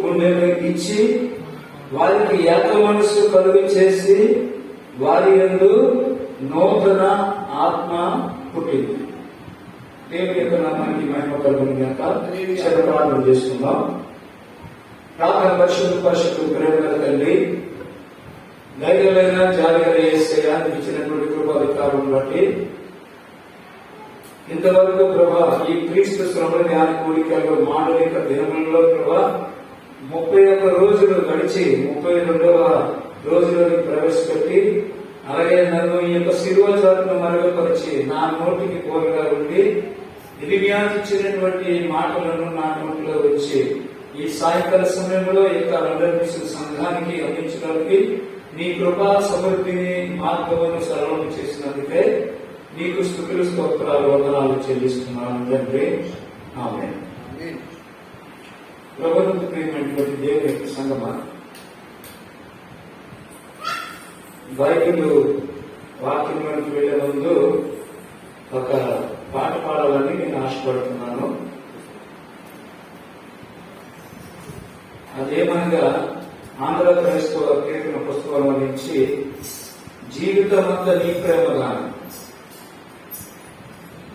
గుండెను ఇచ్చి వారికి ఏక మనస్సు కలుగు చేసి వారి యందు నూతన ఆత్మ పుట్టింది. దేవుని యొక్క నామానికి మహిమ కలుగును గాక. ప్రార్థన చేసుకుందాం. ప్రార్థన పరిశుద్ధ ప్రేమ తండ్రి, ధైర్యమైన జాగ్రత్త యేసయ్య ఇచ్చినటువంటి కృపాధికారం బట్టి ఇంతవరకు ప్రభా ఈ క్రీస్తు శ్రమ జ్ఞాన కూడికల్లో మాండలిక దినములలో ప్రభా 31 రోజులు గడిచి 32వ రోజులోని ప్రవేశపెట్టి అలాగే నన్ను ఈ యొక్క శిలువ చాటును మరుగుపరిచి నా నోటికి పోరుగా ఉండి ఇచ్చినటువంటి మాటలను నా నోటిలో వచ్చి ఈ సాయంకాల సమయంలో ఈ యొక్క లండన్ సంఘానికి అందించడానికి నీ కృపా సమృద్ధిని మార్గమును సరళం చేసినందుకే నీకు స్తుతులు స్తోత్రాలు వందనాలు చెల్లిస్తున్నాను తండ్రి. ఆమేన్. ప్రభువుకు ప్రియమైనటువంటి దేవుని యొక్క సంగమా, బైబిల్ వాక్యంలోకి వెళ్లే ముందు ఒక పాట పాడాలని నేను ఆశపడుతున్నాను. అదేమనగా ఆంధ్ర క్రైస్తవ కీర్తన పుస్తకం నుంచి జీవితమంతా నీ ప్రేమగానం,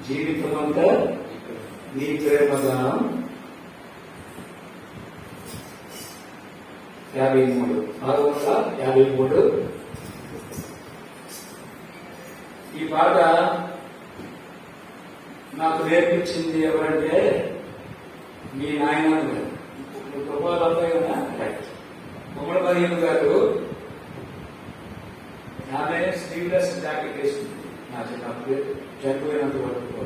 జీవితమంతా నీ ప్రేమగానం 653. ఈ పాట నాకు నేర్పించింది ఎవరంటే మీ నాయన ఉమ్మడి మరియమ్మ గారు. ఆమె స్లీవ్లెస్ జాకెట్ వేసింది నా చిన్నప్పుడు, చనిపోయినంత వరకు.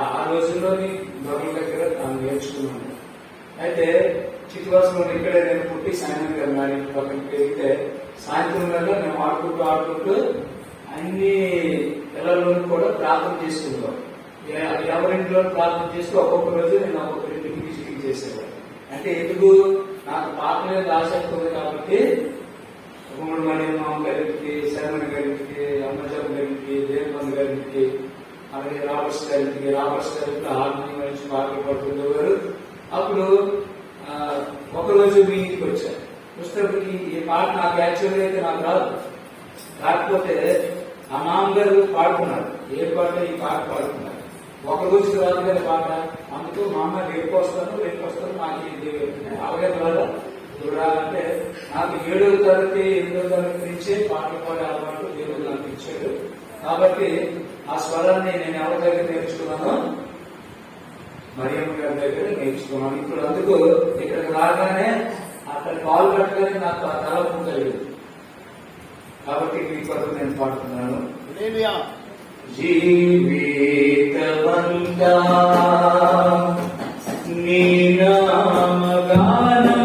ఆ రోజుల్లోని గవర్నర్ దగ్గర తాను నేర్చుకున్నాను. అయితే చిట్టువాసంలో ఇక్కడే నేను పుట్టి సాయంత్రం గారు నా ఇంటి పక్కన పెరిగితే సాయంత్రం వేళ మేము ఆడుకుంటూ అన్ని పిల్లలను కూడా ప్రార్థన చేసుకుంటాం. ఎవరింట్లో ప్రార్థన చేస్తూ ఒక్కొక్క రోజు నేను ఒక్కొక్కరింటికి విజిటింగ్ చేసేవాడు. అంటే ఎందుకు, నాకు పాట మీద ఆసక్తి ఉంది కాబట్టి ఉమ్మడి మరియమ్మ గారికి, శరవణ గారికి, అమ్మజమ్మ గారికి, దేవబంధు గారికి, అలాగే రాబర్ట్స్ గారికి హార్మోనియం నుంచి పాటలు పడుతుండేవారు. అప్పుడు ఒకరోజు మీ ఇంటికి వచ్చారు. పుస్తకానికి ఈ పాట నాకు యాక్చువల్గా అయితే నాకు రాదు. కాకపోతే ఆ మామగారు పాడుకున్నారు. ఏ పాట? ఈ పాట పాడుకున్నారు. ఒక రోజు రాదు కదా పాట. అందుకు మా అమ్మ రేపు వస్తాను నాకు ఇది అలాగే రాదా చూడాలంటే నాకు 7వ తరగతి 8వ తరగతి నుంచే పాటలు పాడే అలవాటు దేవుడు నాకు ఇచ్చాడు. కాబట్టి ఆ స్వరాన్ని నేను ఎవరి దగ్గర నేర్చుకున్నానో మరియమ్మ గారి దగ్గర నేర్చుకున్నాను. ఇప్పుడు అందుకు ఇక్కడికి రాగానే అక్కడ కాలు కట్టగానే నాకు ఆ తలపు కలిగింది. కాబట్టి మీ కొరకు నేను పాడుతున్నాను. జీవితమంతా నీ నామగానం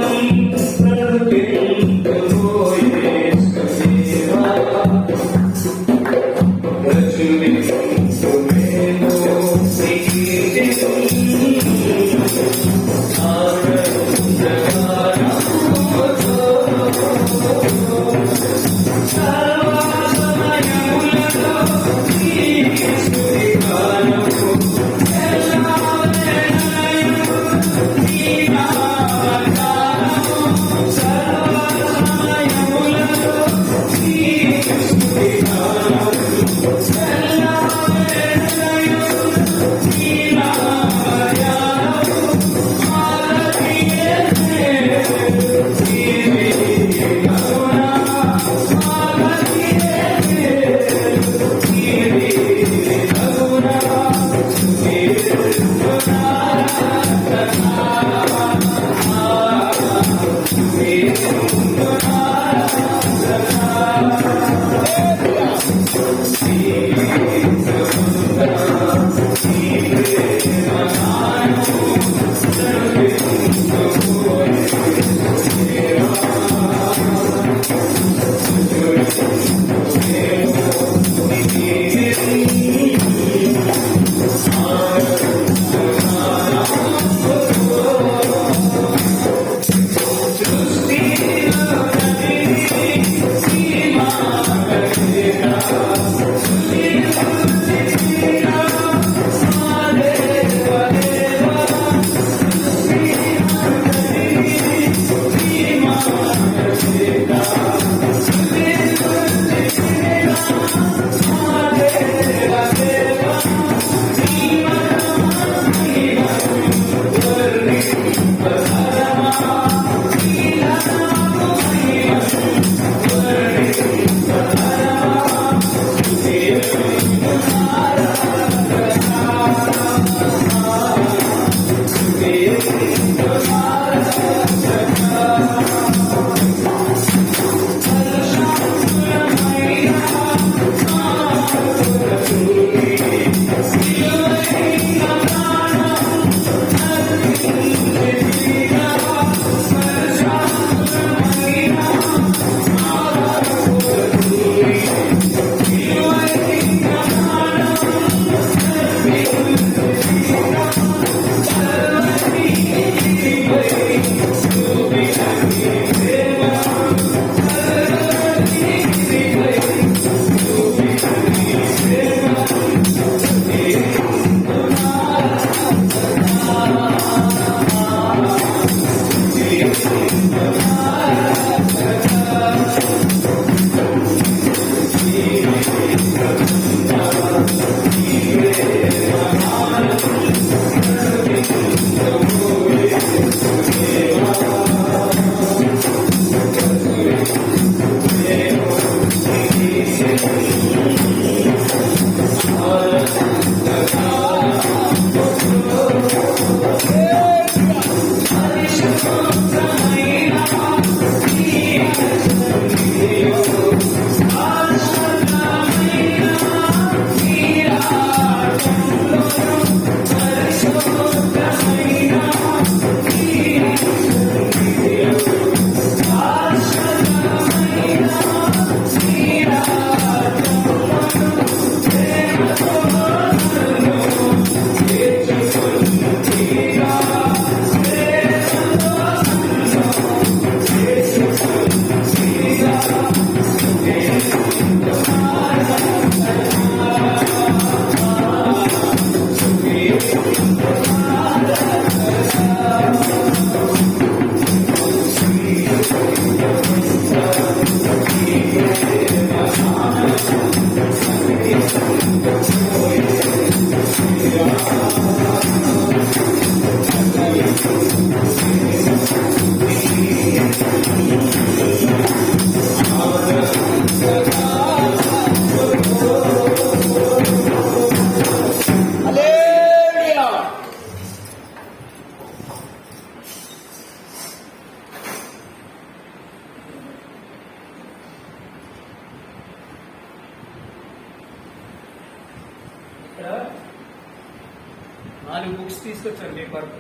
4 బుక్స్ తీసుకొచ్చాను మీ కొరకు.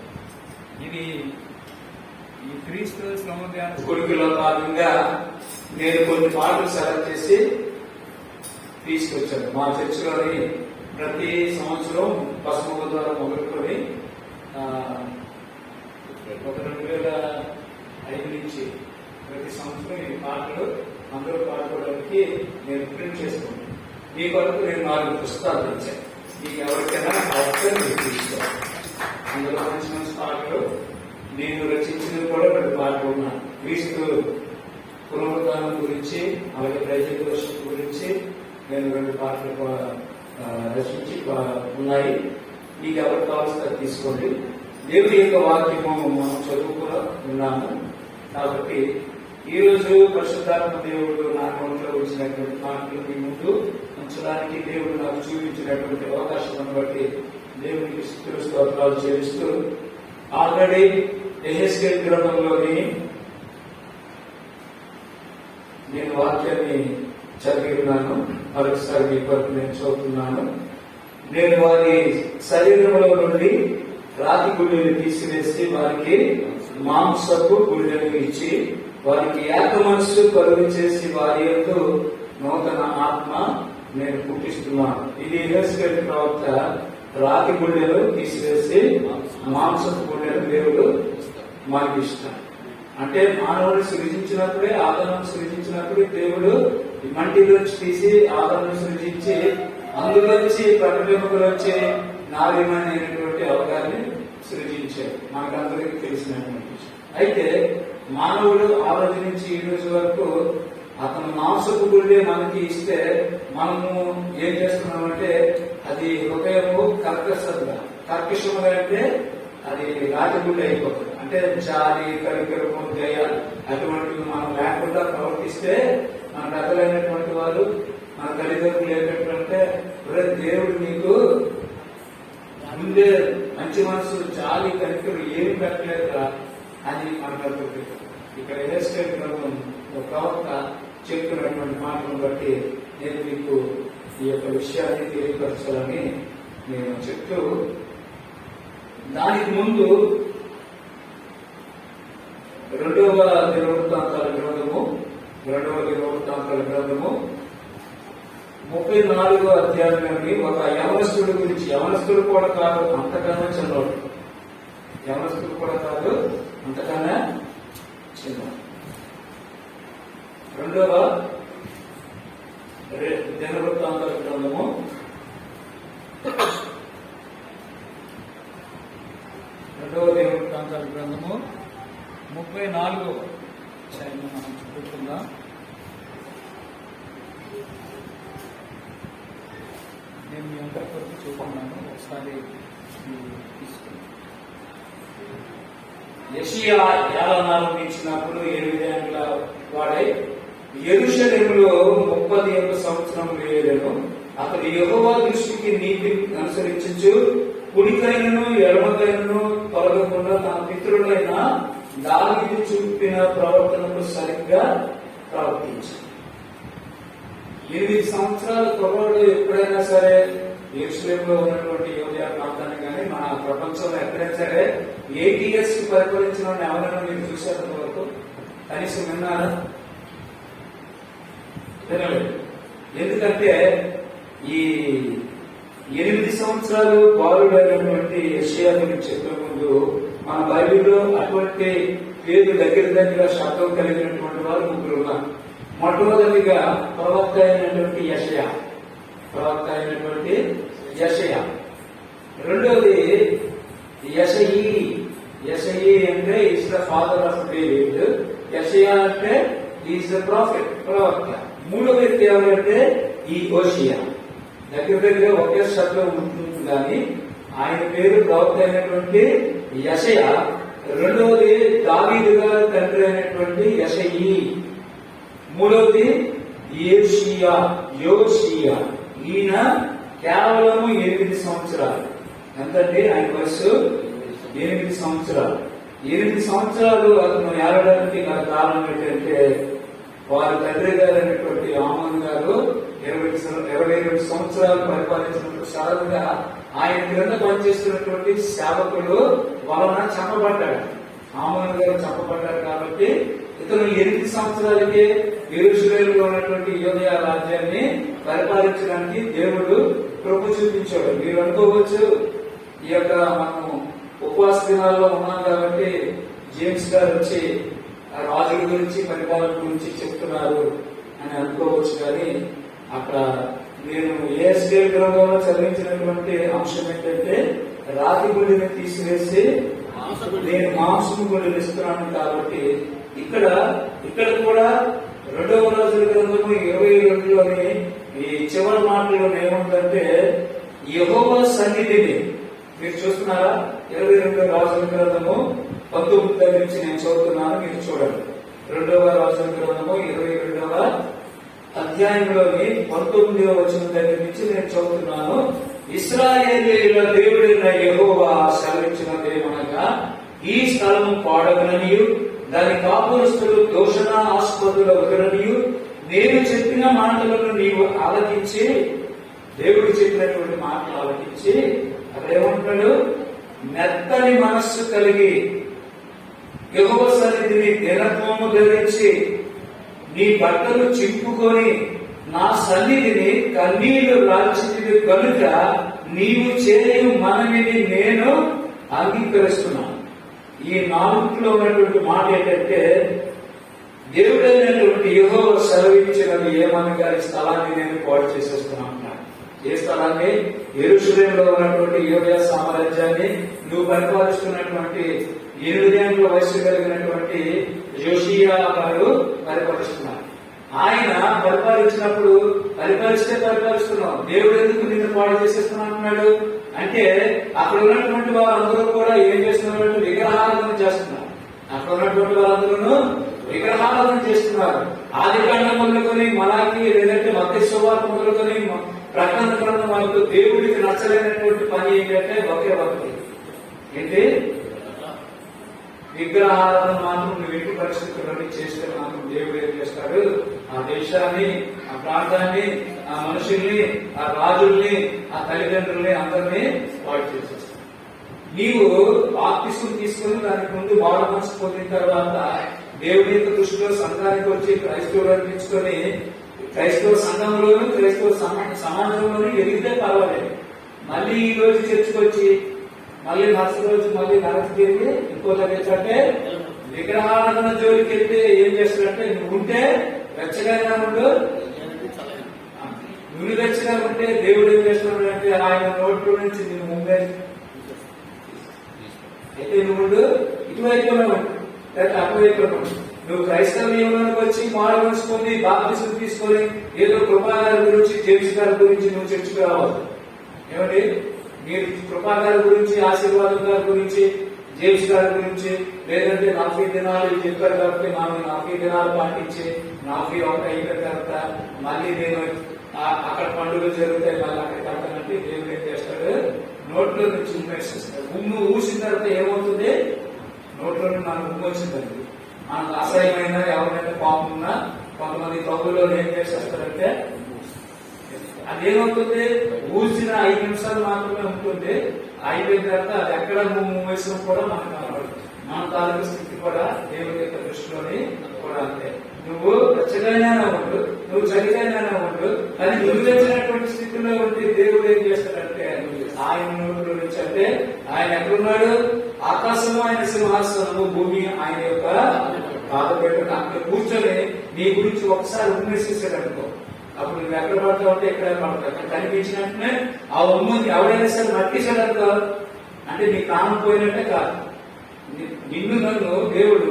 ఇది ఈ క్రీస్తు శ్రమ ధ్యాన కొడుకులో భాగంగా నేను కొన్ని పాటలు సెలెక్ట్ చేసి తీసుకొచ్చాను. మా చర్చిలోని ప్రతి సంవత్సరం పసుపు ద్వారా మొదలుకొని 2005 నుంచి ప్రతి సంవత్సరం ఈ పాటలు అందరూ పాడుకోవడానికి నేను ప్రింట్ చేసుకున్నాను. మీ కొరకు నేను 4 పుస్తకాలు ఇచ్చాను. మీకు ఎవరికైనా అవసరం మీరు తీసుకోవాలి. అందులో మంచి మంచి పాటలు నేను రచించినవి కూడా 2 పాటలు ఉన్నాయి. క్రీస్తు పునరుద్ధానం గురించి అలాగే ప్రజల గురించి నేను 2 పాటలు రచించి ఉన్నాయి. మీకు ఎవరికి కావాల్సిన తీసుకోండి. దేవుడి యొక్క వాక్యము మనం చదువుకుని ఉన్నాము కాబట్టి ఈ రోజు పరిశుద్ధాత్మ దేవుడు నా నోట్లో వచ్చినటువంటి మాటలు మీ ముందు ఉంచడానికి దేవుడు నాకు చూపించినటువంటి అవకాశం బట్టి దేవునికి స్తుతులు స్తోత్రాలు చేస్తూ ఆల్రెడీ యెహెజ్కేలు గ్రంథంలోని నేను వాక్యాన్ని చదివి ఉన్నాను. మరొకసారి మీ కొరకు నేను చదువుతున్నాను. నేను వారి శరీరంలో నుండి రాతి గుళ్ళని తీసివేసి వారికి మాంసపు గుళ్ళని ఇచ్చి వారికి ఏక మనస్సు కలుగు చేసి వారి యందు నూతన ఆత్మ నేను పుట్టిస్తున్నాను. ఇది యెహెజ్కేలు ప్రవక్త రాతి గుళ్ళను తీసివేసి మాంసపు గుళ్ళను దేవుడు మనకి ఇష్టం. అంటే మానవుడిని సృజించినప్పుడే ఆదామును సృజించినప్పుడే దేవుడు మంటిలోంచి తీసి ఆదామును సృజించి అందులోంచి ప్రతిబింబలోంచి నార్యమైనటువంటి అవగాన్ని సృజించారు. మనకందరికీ తెలిసినటువంటి విషయం. అయితే మానవుడు ఆ రోజు నుంచి ఈ రోజు వరకు అతను మాంసపు గుళ్ళే మనకి ఇస్తే మనము ఏం చేస్తున్నామంటే అది హృదయము కర్కశముగా అంటే అది రాతి గుళ్ళ అయిపోతుంది. అంటే జాలి కరికరము దయ అటువంటివి మనం లేకుండా ప్రవర్తిస్తే మన పెద్దలైనటువంటి వారు మన తల్లిదండ్రులు ఏంటంటే దేవుడు నీకు ముందే మంచి మనసు జాలి కరికరు ఏమి పెట్టలేదురా అని మనకు ఇక్కడ యెహెజ్కేలు గ్రంథం ప్రవక్త చెప్తున్నటువంటి మాటలను బట్టి నేను మీకు ఈ యొక్క విషయాన్ని తెలియపరచాలని నేను చెప్తూ దానికి ముందు 2వ దినవృత్తాంతాల గ్రంథము 34వ అధ్యాయంలోని ఒక యవనస్తుడి గురించి, యవనస్తుడు కూడా కాదు అంతకన్నా చిన్నవాడు, యవనస్తుడు కూడా కాదు అంతకన్నా చిన్నవాడు. 2వ దినవృత్తాంతాల గ్రంథము 34వ అధ్యాయం మనం చదువుకుందాం. నేను మీ అందరి కొరకు చూపున్నాను. ఒకసారి తీసుకున్నాను. యెషయా ఏలనాలు ఇచ్చినప్పుడు 8 ఏళ్ల వాడై యెరూషలేములో 31 సంవత్సరములు ఏలెను. అతడు యెహోవా దృష్టికి నీతి అనుసరించు కుడికైనను ఎడమకైనను తొలగకుండా తన పితరులైన దావీదు చూపిన ప్రవర్తనకు సరిగ్గా ప్రవర్తించాడు. 8 సంవత్సరాల కుర్రాడు ఎప్పుడైనా సరే యెరూషలేములో ఉన్నటువంటి యూదయ ప్రాంతాన్ని కానీ మన ప్రపంచంలో ఎక్కడైనా సరే 8 years పరిపాలించిన ఎవరైనా మీరు చూసేంత వరకు కనీసం విన్నారా? వినలేదు. ఎందుకంటే ఈ 8 సంవత్సరాలు బాలుడైనటువంటి యెషయా గురించి చెప్పే ముందు మన బైబిల్లో అటువంటి పేరు దగ్గర శబ్దం కలిగినటువంటి వారు 3 ఉన్నారు. మొట్టమొదటిగా ప్రవక్త అయినటువంటి యెషయా, రెండోది యెషయి అంటే is the father of David. యెషయా అంటే ఈజ్ ద ప్రాఫిట్, ప్రవక్త. మూడో వ్యక్తి ఎవరంటే ఈ హోషియా. దగ్గర ఒకే శబ్దం ఉంటుంది కానీ ఆయన పేరు ప్రవక్త అయినటువంటి యెషయా. రెండవది దావీదు గారి తండ్రి అయినటువంటి యెషయి. మూడవది యోషియా. ఈయన కేవలము 8 సంవత్సరాలు. ఎంతండి ఆయన వయస్సు? 8 సంవత్సరాలు. 8 సంవత్సరాలు అతను ఏడడానికి గల కారణం ఏంటంటే వారి తండ్రి గారు అయినటువంటి ఆమోన్ గారు 22 సంవత్సరాలు పరిపాలించినప్పుడు సడన్ గా ఆయన క్రింద పనిచేస్తున్నటువంటి సేవకులు వలన చంపబడ్డాడు. ఆమోను గారు చంపబడ్డారు కాబట్టి ఇతను 8 సంవత్సరాలకే యెరూషలేములో ఉన్నటువంటి యూదయ రాజ్యాన్ని పరిపాలించడానికి దేవుడు కృప చూపించాడు. మీరు అనుకోవచ్చు, ఈ యొక్క మనం ఉపవాస దినాల్లో ఉన్నాం కాబట్టి జేమ్స్ గారు వచ్చి ఆ రాజుల గురించి పరిపాలన గురించి చెప్తున్నారు అని అనుకోవచ్చు. కానీ అక్కడ నేను ఏఎస్కేల్ గ్రంథంలో చదివించినటువంటి అంశం ఏంటంటే, రాతి గుడిని తీసివేసి నేను మాంసము గుడిని ఇస్తున్నాను. కాబట్టి ఇక్కడ కూడా 2వ రాజుల గ్రంథము 22లోని ఈ చివరి మాటలో ఏముందంటే, యెహోవా సన్నిధిని మీరు చూస్తున్నారా? 22వ రాజుల గ్రంథము 19 దగ్గర నుంచి నేను చదువుతున్నాను, మీరు చూడండి. 2వ రాజుల గ్రంథము 22వ అధ్యాయంలోని 19వ వచనం దగ్గర నుంచి నేను చదువుతున్నాను. ఇశ్రాయేలీయుల దేవుడైన యెహోవా సెలవిచ్చినదేమనగా, ఈ స్థలము పాడగలనియు దాని కాపురస్తులు దోషణాస్పదుల వదలనియు నేను చెప్పిన మాటలను నీవు ఆలకించి, దేవుడు చెప్పినటువంటి మాటలు ఆలకించి అదేమంటాడు, మెత్తని మనస్సు కలిగి యెహోవా సన్నిధిని దినత్వము ధరించి నీ బట్టలు చింపుకొని నా సన్నిధిని కన్నీళ్లు రాల్చితివి కనుక నీవు చేయు మనవిని నేను అంగీకరిస్తున్నాను. ఈ 4లో ఉన్నటువంటి మాట ఏంటంటే, దేవుడైనటువంటి యెహోవా సెలవిచ్చినది ఏమనగా, ఈ స్థలాన్ని నేను పాడు చేసేస్తున్నాను. ఏ స్థలాన్ని? యెరూషలేములో ఉన్నటువంటి యూదయ సామ్రాజ్యాన్ని నువ్వు పరిపాలిస్తున్నటువంటి 8 ఏళ్ల వయసు కలిగినటువంటి యోషియా గారు పరిపాలిస్తున్నారు. ఆయన పరిపాలించినప్పుడు పరిపాలిస్తున్నావు, దేవుడు ఎందుకు నిన్ను పాడు చేసేస్తున్నా అంటున్నాడు అంటే, అక్కడ ఉన్నటువంటి వాళ్ళందరూ కూడా ఏం చేస్తున్నారు? విగ్రహారాధన చేస్తున్నారు. అక్కడ ఉన్నటువంటి వాళ్ళందరూ విగ్రహారాధన చేస్తున్నారు. ఆదికాండం మొదలుకొని మలాకి, లేదంటే మత్తయి సువార్త మొదలుకొని ప్రకటన గ్రంథం వరకు దేవుడికి నచ్చలేనటువంటి పని ఏంటంటే ఒకే ఒకటి ఏంటి? విగ్రహారాధన మాత్రం నువ్వు ఎట్టి పరిస్థితుల్లోని చేస్తే మాత్రం దేవుడు ఏం చేస్తాడు? ఆ దేశాన్ని, ఆ ప్రాంతాన్ని, ఆ మనుషుల్ని, ఆ రాజుల్ని, ఆ తల్లిదండ్రుల్ని అందరినీ వాడు చేసేస్తాడు. నీవు బాప్తిస్మం తీసుకుని దానికి ముందు బాగు మనసు పొందిన తర్వాత దేవుడి యొక్క దృష్టిలో సంఘానికి వచ్చి క్రైస్తవులు అనిపించుకొని క్రైస్తవ సంఘంలోనూ క్రైస్తవ సమాజంలోనూ ఎదిగితే పర్వాలేదు. మళ్ళీ ఈ రోజు చర్చకొచ్చి మళ్ళీ మరుసటి రోజు మళ్ళీ నరకి తిరిగి ఇంకో దగ్గరంటే విగ్రహారాధన జోలికి వెళ్తే ఏం చేస్తాడంటే, నువ్వు ఉంటే వెచ్చగా ఉండు, నువ్వు వెచ్చగా ఉంటే దేవుడు ఏం చేస్తున్నాడంటే ఆయన నోట్లో నుంచి నేను ముందే అయితే నువ్వు ఇటువైపులో ఉండు, లేకపోతే అటువైపులో ఉండు. నువ్వు క్రైస్తవ నియమంలోకి వచ్చి మారు మనసు పొంది బాప్తిస్మం తీసుకొని ఏదో కృపాగారి గురించి, జేమ్స్ గారి గురించి నువ్వు చర్చకు రావాలి. ఏమండి, మీరు కృపాగారి గురించి, ఆశీర్వాదం గారి గురించి, జేమ్స్ గారి గురించి, లేదంటే 40 దినాలు చెప్పారు కాబట్టి మనం 40 దినాలు పాటించి 40 అయిన తర్వాత మళ్ళీ నేను అక్కడ పండుగలు జరుగుతాయి, మళ్ళీ అక్కడికి వెళ్తానంటే దేవుడు ఏం చేస్తాడు? నోట్లో నుంచి ఉమ్మేసేస్తాడు. ఉమ్ము ఊసిన తర్వాత ఏమవుతుంది? నోట్లో మనకు ఉమ్ము వచ్చిందండి. మనకు అసహ్యమైన ఎవరైనా పాపం ఉన్నా కొంతమంది కబుర్లో ఏం చేసేస్తారంటే, అదేమవుతుంది? ఊసిన 5 నిమిషాలు మాత్రమే ఉంటుంది. అయిపోయిన తర్వాత అది ఎక్కడ వేసిన కూడా మనకు కనబడదు. మన తాలూకు స్థితి కూడా దేవుడి యొక్క దృష్టిలోని కూడా అంతే. నువ్వు వెచ్చగానే ఉండు, నువ్వు చలిగానే ఉండు, కానీ నువ్వు తెచ్చినటువంటి స్థితిలో ఉంటే దేవుడు ఏం చేస్తాడంటే ఆయన నోట్లో నుంచి, అంటే ఆయన ఎక్కడున్నాడు? ఆకాశము ఆయన సింహాసనము, భూమి ఆయన యొక్క పాదపీఠం. అక్కడ కూర్చొని నీ గురించి ఒకసారి ఉమ్మేసేసాడు అనుకో, అప్పుడు నువ్వు ఎక్కడ పడతావు అంటే ఎక్కడ పడతావు. అక్కడ కనిపించినట్టునే ఆ ఉమ్మని ఎవరైనా సరే మట్టిసాడు అనుకో, అంటే నీ ప్రాణం పోయినట్టే కాదు. నిన్ను నన్ను దేవుడు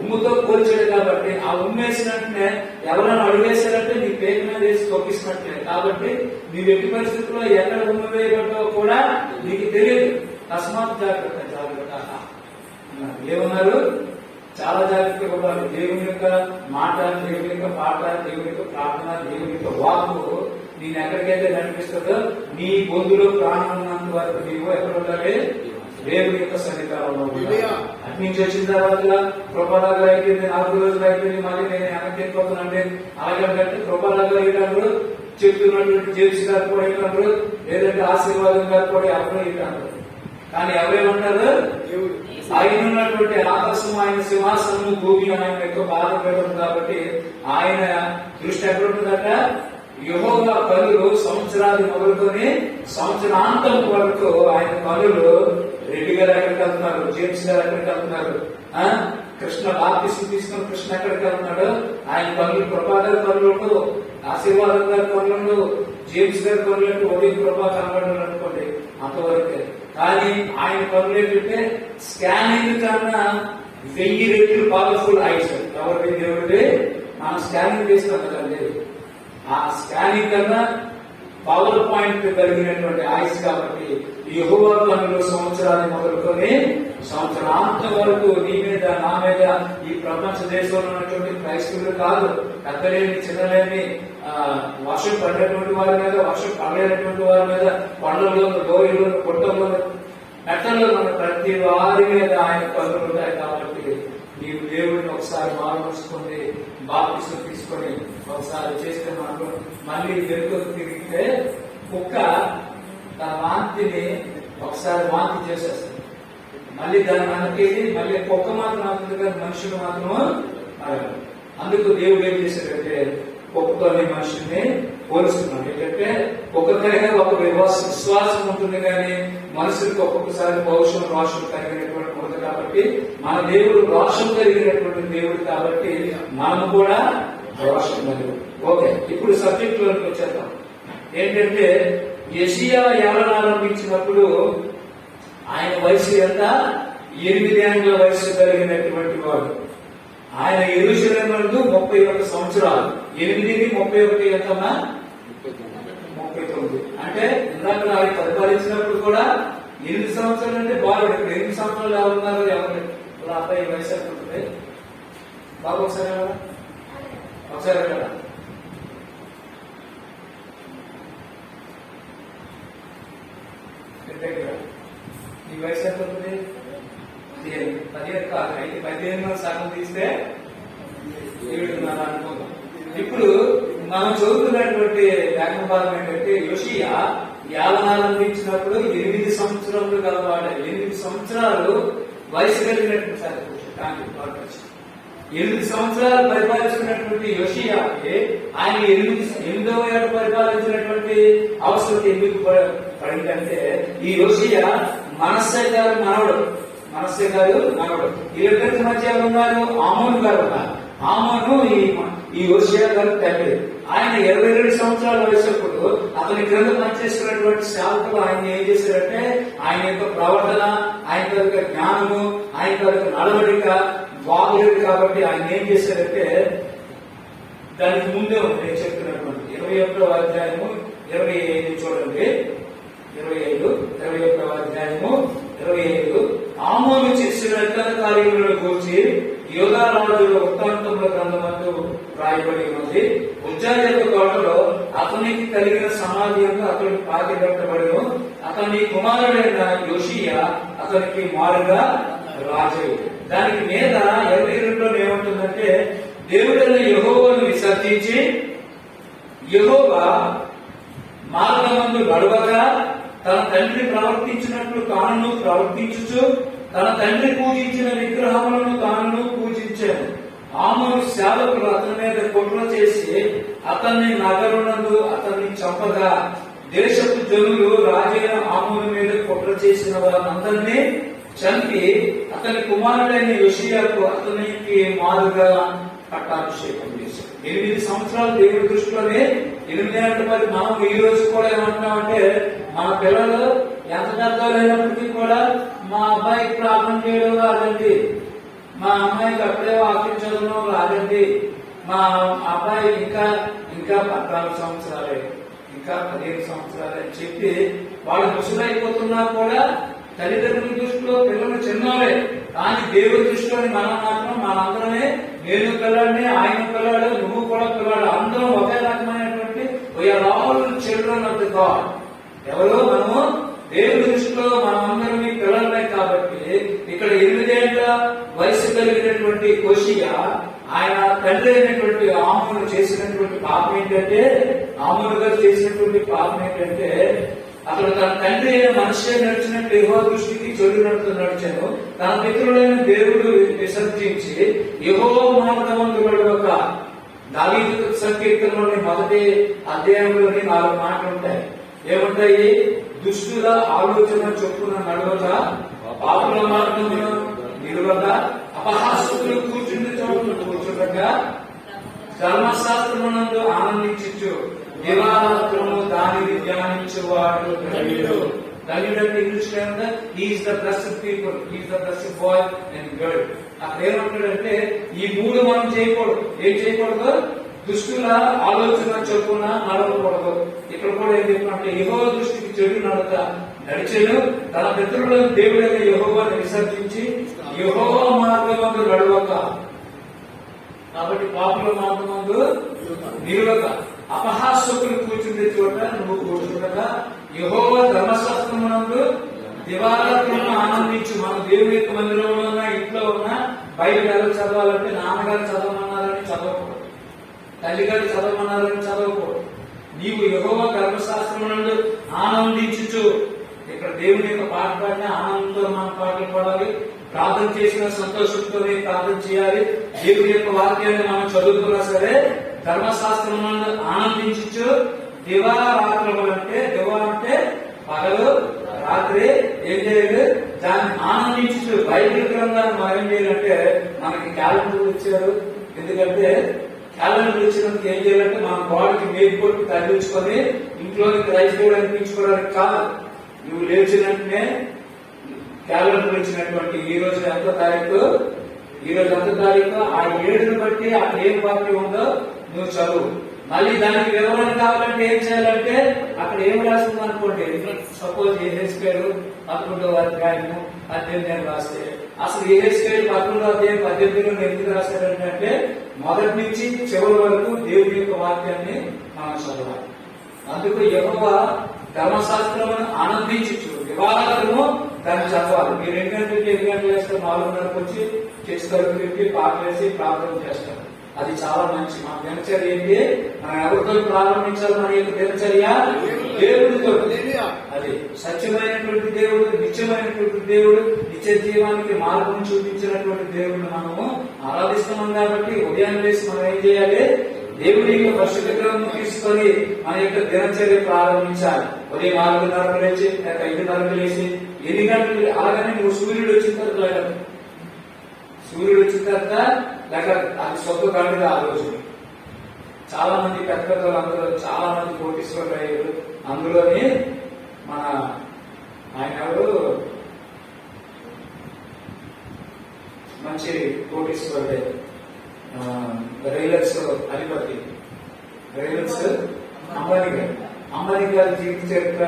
ఉమ్ముతో పోల్చాడు కాబట్టి ఆ ఉమ్మేసినట్టునే ఎవరైనా అడుగేశారంటే నీ పేరు మీద వేసి తొక్కిసినట్లే. కాబట్టి నీ ఎట్టి పరిస్థితుల్లో ఎక్కడ ఉమ్మ వేయబడ్డావో కూడా నీకు తెలియదు. తస్మాత్ జాగ్రత్త. ఏమన్నారు? చాలా జాగ్రత్తగా ఉండాలి. దేవుని యొక్క మాట, దేవుని యొక్క పాట, దేవుని యొక్క ప్రార్థన, దేవుని యొక్క వాక్కు నేను ఎక్కడికైతే నడిపిస్తుందో నీ గొంతులో ప్రాణం ఉన్నంత వరకు నీవు ఎక్కడ ఉండాలి? దేవుని యొక్క సన్నిధానంలో ఉండాలి. అటు నుంచి వచ్చిన తర్వాత కృపలాగా అయిపోయింది, 4 రోజులు అయిపోయింది, మళ్ళీ నేను వెనక్కి వెళ్ళిపోతున్నానంటే అలాగంటే కృపలాగా అయ్యేటప్పుడు చెప్తున్నటువంటి జేమ్స్ గారు కూడా ఏంటంటారు, లేదంటే ఆశీర్వాదం గారు కూడా ఎవరో ఏంటంటారు. కానీ ఎవరేమంటారు, ఆయన ఉన్నటువంటి ఆకాశం ఆయన సింహాసనము, భూమి ఆయన ఎక్కువ బాధపడదు కాబట్టి ఆయన దృష్టి ఎక్కడ ఉంటుందట, యెహోవా కనులు సంవత్సరాది మొదలుకొని సంవత్సరాంతం వరకు ఆయన కనులు. రెడ్డి గారు ఎక్కడికి వెళ్తున్నారు, జేమ్స్ గారు ఎక్కడికి వెళ్తున్నారు, కృష్ణ బాప్తిస్మం తీసుకున్న కృష్ణ ఎక్కడికి వెళ్తున్నాడు, ఆయన కనులు కృపాగారి కనులు ఉండదు, ఆశీర్వాదం గారి కనులు ఉండదు, జేమ్స్ గారి కనులు ఉదయం కృపా కనబడదు అనుకోండి, అంతవరకే. కానీ ఆయన కనులు ఏంటంటే స్కానింగ్ కన్నా 1000 రెట్లు పవర్ఫుల్ ఐస్. ఎవరి దేవుడి మనం స్కానింగ్ చేస్తాం కదండి, ఆ స్కానింగ్ కన్నా పవర్ పాయింట్ కలిగినటువంటి ఐస్ కాబట్టి యెహోవా కనులు సంవత్సరాన్ని మొదలుకొని సంవత్సరాంతం వరకు నీ మీద నా మీద ఈ ప్రపంచ దేశంలో ఉన్నటువంటి క్రైస్తవులు కాదు, పెద్దలేని చిన్నలేని వర్షం పడినటువంటి వారి మీద, వర్షం పడలేనటువంటి వారి మీద, కొండల్లో లోయలో పుట్టల్లో మెట్టల్లో ఉన్న ప్రతి వారి మీద ఆయన కనులు ఉంటాయి. కాబట్టి నీవు దేవుడిని ఒకసారి మారుమోసుకొని బాప్తిస్మం తీసుకొని ఒకసారి చేస్తే మనకు మళ్ళీ వెనుకకు తిరిగితే కుక్క తన వాంతిని ఒకసారి వాంతి చేసేస్తుంది, మళ్ళీ దాని మనకి మళ్ళీ కుక్క మాత్రం అవుతుంది కానీ మనుషులు మాత్రము అడగదు. అందుకు దేవుడు ఏం చేశాడంటే కుక్కతోని మనుషుల్ని పోలుస్తున్నాడు. ఏంటంటే కుక్కకైనా ఒక విశ్వాసం ఉంటుంది కానీ మనుషులకు ఒక్కొక్కసారి పౌరుషం రోషం కలిగినటువంటి ఉంటుంది. కాబట్టి మన దేవుడు రోషం కలిగినటువంటి దేవుడు కాబట్టి మనం కూడా రోషం కలిగి. ఓకే, ఇప్పుడు సబ్జెక్ట్ లోకి వచ్చేద్దాం. ఏంటంటే యెషయా ఏలనారంభించినప్పుడు ఆయన వయసు ఎంత, 8 ఏళ్ల వయసు కలిగినటువంటి వాడు. ఆయన యెరూషలేమునందు 31 సంవత్సరాలు. 8 31 ఎంతమ్మా, 39. అంటే ఇందాక ఆయన పరిపాలించినప్పుడు కూడా 8 సంవత్సరాలు అంటే బాగుంది. ఇప్పుడు 8 సంవత్సరాలు ఎవరున్నారు, ఎవరు వాళ్ళ అబ్బాయి వయసు ఎంత ఉంటుంది బాబు, ఒకసారి ఒకసారి కదా ఈ వయసు ఎంత ఉంటుంది, 15 కాదు, 15 సగం తీస్తే 7.5 అనుకుందాం. ఇప్పుడు మనం చదువుతున్నటువంటి వ్యాఖ్యానం ఏంటంటే యోషియా ఏలనారంభించినప్పుడు 8 సంవత్సరములు గలవాడు. 8 సంవత్సరాలు వయసు కలిగినటువంటి 8 సంవత్సరాలు పరిపాలించినటువంటి యోషియాకి ఆయన 8వ ఏట పరిపాలించినటువంటి అవసరం ఎందుకు పడిందంటే ఈ యోషియా మనస్సే గారు మనవడు. వీళ్ళిద్దరికి మధ్య ఎవరు ఉన్నారు, ఆమోను గారు ఉన్నారు. ఆమోను ఈ యోషియా గారు తండ్రి. ఆయన 22 సంవత్సరాల వయసప్పుడు అతని క్రింద పనిచేస్తున్నటువంటి సేవకులు ఆయన ఏం చేశారంటే ఆయన యొక్క ప్రవర్తన, ఆయన యొక్క జ్ఞానము, ఆయన యొక్క నడవడిక బాగులేదు కాబట్టి ఆయన ఏం చేశారంటే దానికి ముందే ఉంది నేను చెప్తున్నటువంటి 21వ అధ్యాయము 25 చూడండి. 21వ అధ్యాయము 25 ఆమోను చేసిన కార్యములను గురించి యోధా రాజుల వృత్తాంతముల గ్రంథమందు రాయబడి ఉన్నది. ఉజ్జా యొక్క కోటలో అతనికి కలిగిన సమాధి అతనికి పాతిపెట్టబడిను. అతని కుమారుడైన యోషియా అతనికి మారుగా రాజు. దానికి మీద 22లో ఏమంటుందంటే దేవుడైన యెహోవాను విసర్జించి యెహోవా మార్గమందు నడవక తన తండ్రి ప్రవర్తించినట్లు తాను ప్రవర్తించుచు తన తండ్రి పూజించిన విగ్రహములను తాను పూజించాను. ఆమోను సేవకులు అతని మీద కుట్ర చేసి అతన్ని నగరునందు అతన్ని చంపగా దేశపు జనులు రాజైన ఆమోను మీద కుట్ర చేసిన వారందరినీ చంపి అతని కుమారుడైన యోషియాకు అతనికి మారుగా పట్టాభిషేకం చేశారు. 8 సంవత్సరాలు దేవుడి దృష్టిలోనే 8 ఏళ్ళ మరి మనం ఈ రోజు కూడా ఏమంటున్నామంటే మన పిల్లలు ఎంత పెద్దవాళ్ళైనప్పటికీ కూడా మా అబ్బాయికి ప్రార్థన చేయడం రాదండి, మా అమ్మాయికి అప్పుడే వాక్యం చదవడం రాదండి, మా అబ్బాయి ఇంకా 14 సంవత్సరాలే, ఇంకా 15 సంవత్సరాలే అని చెప్పి వాళ్ళు ముసులైపోతున్నా కూడా తల్లిదండ్రుల దృష్టిలో పిల్లలు చిన్నవాళ్ళే. కానీ దేవుడి దృష్టిలోని మనం మాత్రం మనందరమే, నేను పిల్లాడిని, ఆయన పిల్లాడు, నువ్వు కూడా పిల్లాడు, అందరం ఒకే రకమైనటువంటి we are all children of the God. ఎవరో మనము దేవుడి దృష్టిలో మనమందరం పిల్లలమే. కాబట్టి ఇక్కడ 8 ఏళ్ల వయసు కలిగినటువంటి అయినటువంటి కోషియా ఆయన తండ్రి అయినటువంటి ఆమోను చేసినటువంటి పాపం ఏంటంటే, ఆమోను గారు చేసినటువంటి పాపం ఏంటంటే, అతడు తన తండ్రి అయిన మనిషి నడిచినట్టు యెహోవా దృష్టికి చెడు నడుతూ నడిచాను. తన పితరులైన దేవుడు విసర్జించి యెహోవా మార్గమందు ఒక దావీదు సంకీర్తనలోని మొదటి అధ్యాయంలోని 4 మాటలు ఉంటాయి. ఏముంటాయి? దుష్టుల ఆలోచన చొప్పున నడవక, పాపుల మార్గమును నిలవక, అపహాసకులు కూర్చుండి చోటు కూర్చుండగా, ధర్మశాస్త్రమునందు ఆనందించు దివారాత్రము దానిని ధ్యానించేవాడు ధన్యుడు. ధన్యుడు అంటే ఇంగ్లీష్ లో is the blessed people, is the blessed boy and girl. అక్కడ ఏమంటాడంటే ఈ 3 మనం చేయకూడదు. ఏం చేయకూడదు? దుష్టుల ఆలోచన చొప్పున నడవకూడదు. ఇక్కడ కూడా ఏం చెప్పినట్టే యెహోవా దృష్టికి చెడు నడిచాడు. తన పితరులను దేవుడైన యెహోవాను విసర్జించి యెహోవా మార్గమందు నడవక, కాబట్టి పాపుల మార్గమందు నిలవక, అపహాసకులు కూర్చుండే చోట నువ్వు కూర్చుండగా, యెహోవా ధర్మశాస్త్రమునందు దివారాత్రము ఆనందించు. మన దేవుని యొక్క మందిరంలో ఉన్న, ఇంట్లో ఉన్న, బయట ఎవరు చదవాలంటే నాన్నగారు చదవమన్నారని చదవకూడదు, తల్లిగారు చదవమన్నారని చదవకూడదు. నీవు యెహోవా ధర్మశాస్త్రమునందు ఆనందించు. ఇక్కడ దేవుని యొక్క పాట పాడిన ఆనందంతో మనం పాటలు పాడాలి. ప్రార్థన చేసిన సంతోషంతోనే ప్రార్థన చేయాలి. దేవుని యొక్క వాక్యాన్ని మనం చదువుకున్నా సరే ధర్మశాస్త్రమునందు ఆనందించు. దివారాత్రములు అంటే, దివా అంటే పగలు, రాత్రి ఏం చేయాలి? దాన్ని ఆనందించు. బైబిల్ గ్రంథాన్ని మనం ఏం చేయాలంటే, మనకి క్యాలెండర్ ఇచ్చారు. ఎందుకంటే క్యాలెండర్ ఇచ్చినందుకు ఏం చేయాలంటే మన బాడీకి మేలు కొట్టి తగ్గించుకొని ఇంట్లోకి రైస్ కూడా అనిపించుకోవడానికి కాదు. నువ్వు లేచిన వెంటనే క్యాలెండర్ ఇచ్చినటువంటి ఈ రోజు ఎంత తారీఖు, ఆ 7ని బట్టి అక్కడ ఏం వాక్యం ఉందో నువ్వు చదువు. మళ్ళీ దానికి వివరణ కావాలంటే ఏం చేయాలంటే అక్కడ ఏం రాస్తుంది అనుకోండి. సపోజ్ యెహెజ్కేలు 11వ అధ్యాయము 18 రాస్తే, అసలు యెహెజ్కేలు 11వ అధ్యాయం 18లో ఎందుకు రాశారంటే మొదటి నుంచి చివరి వరకు దేవుని యొక్క వాక్యాన్ని మనం చదవాలి. అందుకు యెహోవా ధర్మశాస్త్రమును ఆనందించు. దివారాత్రము దాన్ని చదవాలి. మీరు 2 గంటలకి 8 గంటలు వేస్తే 4:30కు వచ్చి చేస్తారు, పెట్టి పాటలు వేసి ప్రార్థన చేస్తారు. అది చాలా మంచి. మన దినచర్య ఏంటి? మనం ఎవరితో ప్రారంభించాలి? మన యొక్క దినచర్య దేవుడితో. అది సత్యమైనటువంటి దేవుడు, నిత్యమైనటువంటి దేవుడు, నిత్య జీవానికి మార్గం చూపించినటువంటి దేవుడిని మనము ఆరాధిస్తున్నాం. కాబట్టి ఉదయాన్నే లేసి మనం ఏం చేయాలి? దేవుడి యొక్క పరిశుద్ధ గ్రంథం తీసుకొని మన యొక్క దినచర్య ప్రారంభించాలి. ఉదయం 4:30కు లేచి, 5:30కు లేచి, 8 గంటలు అలాగనే నువ్వు సూర్యుడు వచ్చిన తర్వాత లేక అది సొంత గంటగా ఆ రోజు చాలా మంది పెద్ద పెద్దలు అందరూ చాలా మంది కోటీశ్వరులు అయ్యారు. అందులోని మన ఆయన ఎవరు మంచి కోటీశ్వరుడే, రైలర్స్ అధిపతి, రైలర్స్ అంబానీ గారి జీవిత చరిత్ర,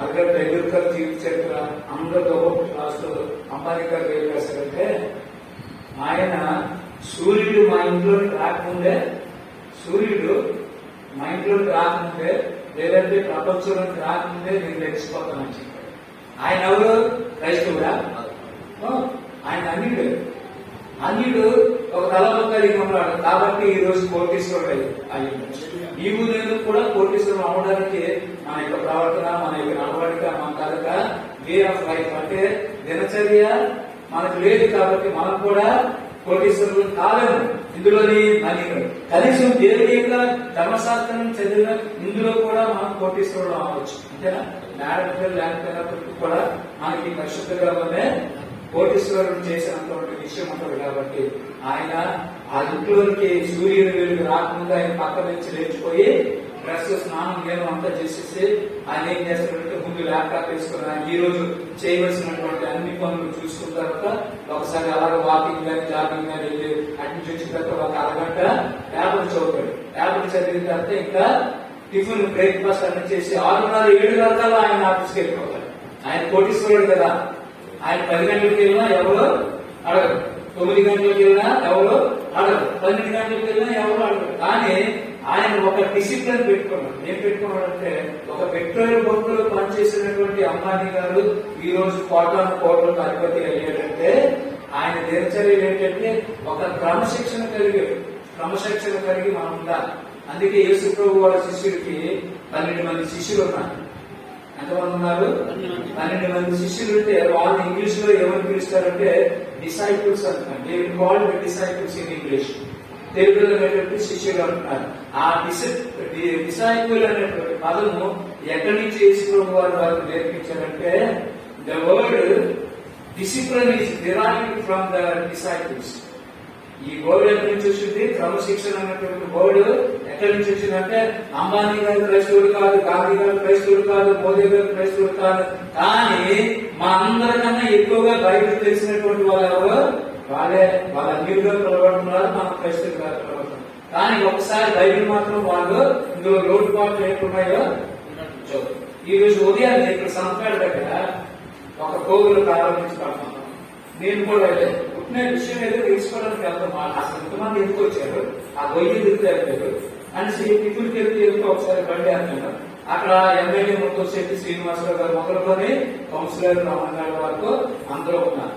అలాగే టైగర్ గారి జీవిత చరిత్ర అందరితో రాష్ట్రంలో అంబానీ గారు ఏం చేస్తారంటే, ఆయన సూర్యుడు మా ఇంట్లోకి రాకముందే లేదంటే ప్రపంచంలోకి రాకముందే నేను లెక్కిపోతానని చెప్పాడు. ఆయన ఎవరు? క్రైస్తవుడా? ఆయన అన్యుడు ఒక తలపు కలిగి ఉన్నాడు. కాబట్టి ఈ రోజు కోటీశ్వరుడు అయ్యింది. నీవు నేను కూడా కోటీశ్వరుడు అవ్వడానికి మన యొక్క ప్రవర్తన, మన యొక్క నడవడిక, మన కనుక వే ఆఫ్ లైఫ్ అంటే దినచర్య మనకు లేదు. కాబట్టి మనం కూడా కోటీశ్వరులు కాలేము. ఇందులోని కనీసం దేవుని యొక్క ధర్మశాస్త్రం చదివిన ఇందులో కూడా మనం కోటీశ్వరులు అవ్వచ్చు. అంతేనా? లేకపోయినప్పటికీ కూడా మనకి పరిశుద్ధ గ్రంథమే కోటీశ్వరుడు చేసినటువంటి విషయం ఉంటుంది. కాబట్టి ఆయన ఆ ఇంట్లోనికి సూర్యుని వెలుగు రాకుండా ఆయన పక్క నుంచి లేచిపోయి డ్రెస్, స్నానం, నేను అంతా చేసేసి ఆయన ఏం చేస్తాడంటే ముందు ల్యాప్టాప్ వేసుకుని ఆయన ఈ రోజు చేయవలసినటువంటి అన్ని పనులు చూసుకున్న తర్వాత ఒకసారి అలాగే వాకింగ్ కానీ జాగింగ్ కానీ వెళ్ళి అటు నుంచి వచ్చిన తర్వాత ఒక అరగంట పేపర్ చదువుతాడు. పేపర్ చదివిన తర్వాత ఇంకా టిఫిన్, బ్రేక్ఫాస్ట్ అన్ని చేసి 6:30-7 గంటల ఆయన ఆఫీస్కి వెళ్ళిపోతాడు. ఆయన కోటీశ్వరుడు కదా. ఆయన 10 గంటలకు వెళ్ళినా ఎవరు అడగరు, 9 గంటలకు వెళ్ళినా ఎవరు అడగరు, 12 గంటలకు వెళ్ళినా ఎవరు అడగరు. కానీ ఆయన ఒక డిసిప్లిన్ పెట్టుకున్నాడు. ఏం పెట్టుకున్నాడంటే, ఒక పెట్రోల్ బంకులో పనిచేసినటువంటి అంబానీ గారు ఈ రోజు కోట్లకు అధిపతి అయ్యాడంటే ఆయన దినచర్యలు ఏంటంటే ఒక క్రమశిక్షణ కలిగి మనం ఉండాలి. అందుకే యేసు ప్రభు వాళ్ళ శిష్యుడికి 12 మంది శిష్యులు ఉన్నారు. ఎంతమంది ఉన్నారు? 12 మంది శిష్యులు ఉంటే వాళ్ళు ఇంగ్లీష్ లో ఏమని పిలుస్తారంటే డిసైపుల్స్ అంటున్నారు. They will call disciples in English. తెలుగులో అనేటువంటి శిష్యులు అంటున్నారు. ఆ డిసైపుల్ అనేటువంటి పదము ఎక్కడి నుంచి యేసు ప్రభు వారు నేర్పించారంటే the word discipline is derived from the disciples. ఈ వర్డ్ ఎక్కడి నుంచి వచ్చింది? క్రమశిక్షణ అనేటువంటి వర్డ్ ఎక్కడి నుంచి వచ్చిందంటే అంబానీ గారు క్రైస్తవుడు కాదు, గాంధీ గారు క్రైస్తవుడు కాదు, మోదీ గారు క్రైస్తవుడు కాదు. కానీ మా అందరికన్నా ఎక్కువగా బైబిల్ తెలిసినటువంటి వాళ్ళు ఎవరు? వాళ్ళ అన్యులుగా పిలవబడుతున్నారు, మన క్రైస్తవులుగా పిలవబడుతున్నారు. కానీ ఒకసారి బైబిల్ మాత్రం వాళ్ళు ఇందులో లోటుపాట్లు ఏమున్నాయో చూద్దాం. ఈ రోజు ఉదయాన్నే ఇక్కడ సంతాడు దగ్గర ఒక కోవిలు ప్రారంభించబడుతున్నాం. నేను కూడా పుట్టిన విషయం ఏదో తెలుసుకోవడానికి వెళ్తాం. అసలు ఎంతమంది ఎందుకు వచ్చారు, ఆ గొయ్యి ఎందుకు జరిపారు అనేసి పితుడికి వెళ్తే ఒకసారి బండి అంటున్నారు. అక్కడ ఎమ్మెల్యే ముత్తశెట్టి శ్రీనివాసరావు గారు మొదలుకొని కౌన్సిలర్ రమణ గారి వరకు అందరూ ఉన్నారు.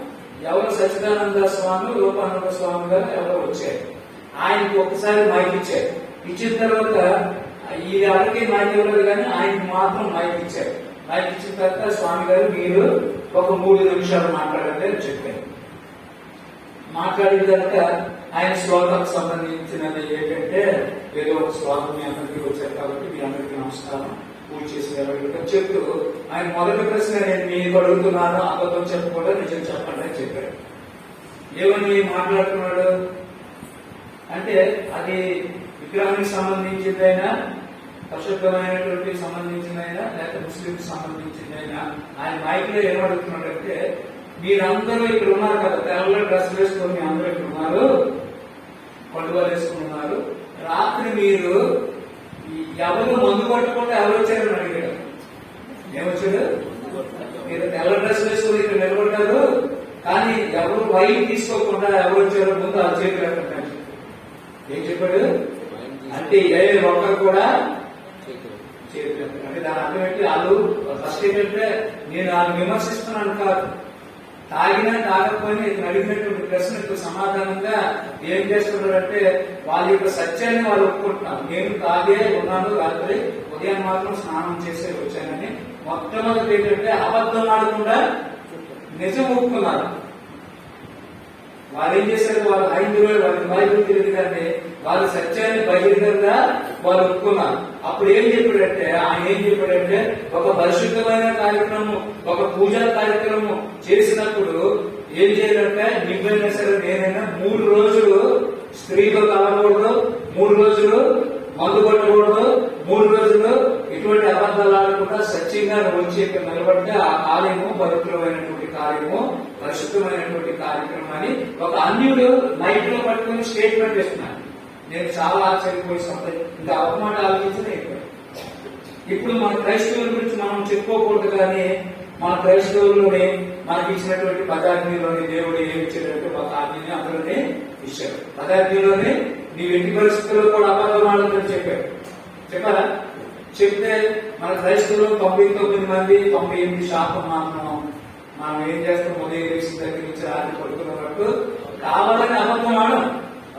ఎవరు? సచ్చిదానంద స్వామి, రూపానంద స్వామి గారు ఎవరో వచ్చారు. ఆయనకి ఒకసారి మైక్ ఇచ్చారు. ఇచ్చిన తర్వాత ఈ ఎవరికి మైక్ ఇవ్వలేదు, కానీ ఆయనకి మాత్రం మైక్ ఇచ్చారు. మైక్ ఇచ్చిన తర్వాత స్వామి గారు మీరు ఒక 3 నిమిషాలు మాట్లాడండి అని చెప్పారు. మాట్లాడిన తర్వాత ఆయన శ్లోకాలకు సంబంధించినది ఏంటంటే ఏదో ఒక శ్లోకం మీ అందరికీ వచ్చారు కాబట్టి మీ అందరికీ నమస్కారం, పూజ చేసి చెప్తూ ఆయన మొదటి ప్రశ్న నేను మీకు అడుగుతున్నాను, అబద్ధం చెప్పకుండా నిజం చెప్పండి అని చెప్పాడు. ఏమని మాట్లాడుతున్నాడు అంటే అది విగ్రహానికి సంబంధించిందైనా, పరిశుద్ధమైనటువంటి సంబంధించిందైనా, లేకపోతే ముస్లింకి సంబంధించిందైనా ఆయన మైక్లో ఏమడుగుతున్నాడంటే మీరందరూ ఇక్కడ ఉన్నారు కదా, తెల్ల డ్రెస్ వేసుకొని మీ అందరూ ఇక్కడ ఉన్నారు, పండుగలు వేసుకుని ఉన్నారు. రాత్రి మీరు ఎవరు మందు కొట్టకుండా ఎవరు వచ్చారని అడిగాడు. ఏమొచ్చాడు? మీరు తెల్ల డ్రెస్ వేసుకుని ఇక్కడ నిలబడ్డారు, కానీ ఎవరు వైన్ తీసుకోకుండా ఎవరు వచ్చారో ముందు ఆ చేతి పెట్టండి. ఏం చెప్పాడు అంటే ఏ ఒక్కరు కూడా చేతి పెట్టండి. అంటే దాని అర్థం ఏంటి? వాళ్ళు ఫస్ట్ ఏంటంటే నేను వాళ్ళని విమర్శిస్తున్నాను కాదు, తాగినా తాగకపోయినా ఇతను అడిగినటువంటి ప్రశ్నకు సమాధానంగా ఏం చేస్తున్నారంటే వాళ్ళ యొక్క సత్యాన్ని వాళ్ళు ఒప్పుకుంటున్నారు. నేను తాగే ఉన్నాను, రాత్రి ఉదయం మాత్రం స్నానం చేసే వచ్చానని. మొట్టమొదటి ఏంటంటే అబద్ధం ఆడకుండా నిజం ఒప్పుకున్నారు. వాళ్ళు ఏం చేశారు? వాళ్ళు హైందువులు, వాళ్ళకి బైబిల్ తెలియదు కానీ వాళ్ళ సత్యాన్ని బహిరంగంగా వాళ్ళు ఒప్పుకున్నారు. అప్పుడు ఏం చెప్పాడంటే ఆయన ఏం చెప్పాడంటే ఒక పరిశుద్ధమైన కార్యక్రమం, ఒక పూజా కార్యక్రమం చేసినప్పుడు ఏం చేయాలంటే నువ్వైనా సరే నేనైనా 3 రోజులు స్త్రీలు కలవకూడదు, 3 రోజులు మందు కొట్టకూడదు, 3 రోజులు ఇటువంటి అబద్ధాలు ఆడకుండా సత్యంగా వచ్చి ఇక్కడ నిలబడితే ఆ కార్యము పవిత్రమైనటువంటి కార్యము, పరిశుద్ధమైనటువంటి కార్యక్రమం అని ఒక అన్యుడు నైట్ లో పట్టుకుని స్టేట్మెంట్ ఇస్తున్నాడు. నేను చాలా ఆశ్చర్యపోయి ఇంకా అవమాట ఆలోచించిన ఇప్పుడు మన క్రైస్తవుల గురించి మనం చెప్పుకోకూడదు, కానీ మన క్రైస్తవుల్లోనే మనకి ఇచ్చినటువంటి పదార్థంలోని దేవుడు ఏమి ఇచ్చాడంటే ఒక ఆజ్ఞని అందరినీ ఇచ్చాడు. పదార్థంలోనే నీ ఎట్టి పరిస్థితుల్లో కూడా అబద్ధం ఆడదని చెప్పారా? చెప్తే మన క్రైస్తవులు 99 మంది 98 శాతం మనం ఏం చేస్తాం? ఉదయం వేసిన దగ్గర నుంచి రాత్రి పడుకున్నట్టు కావాలని అబద్ధం ఆడం.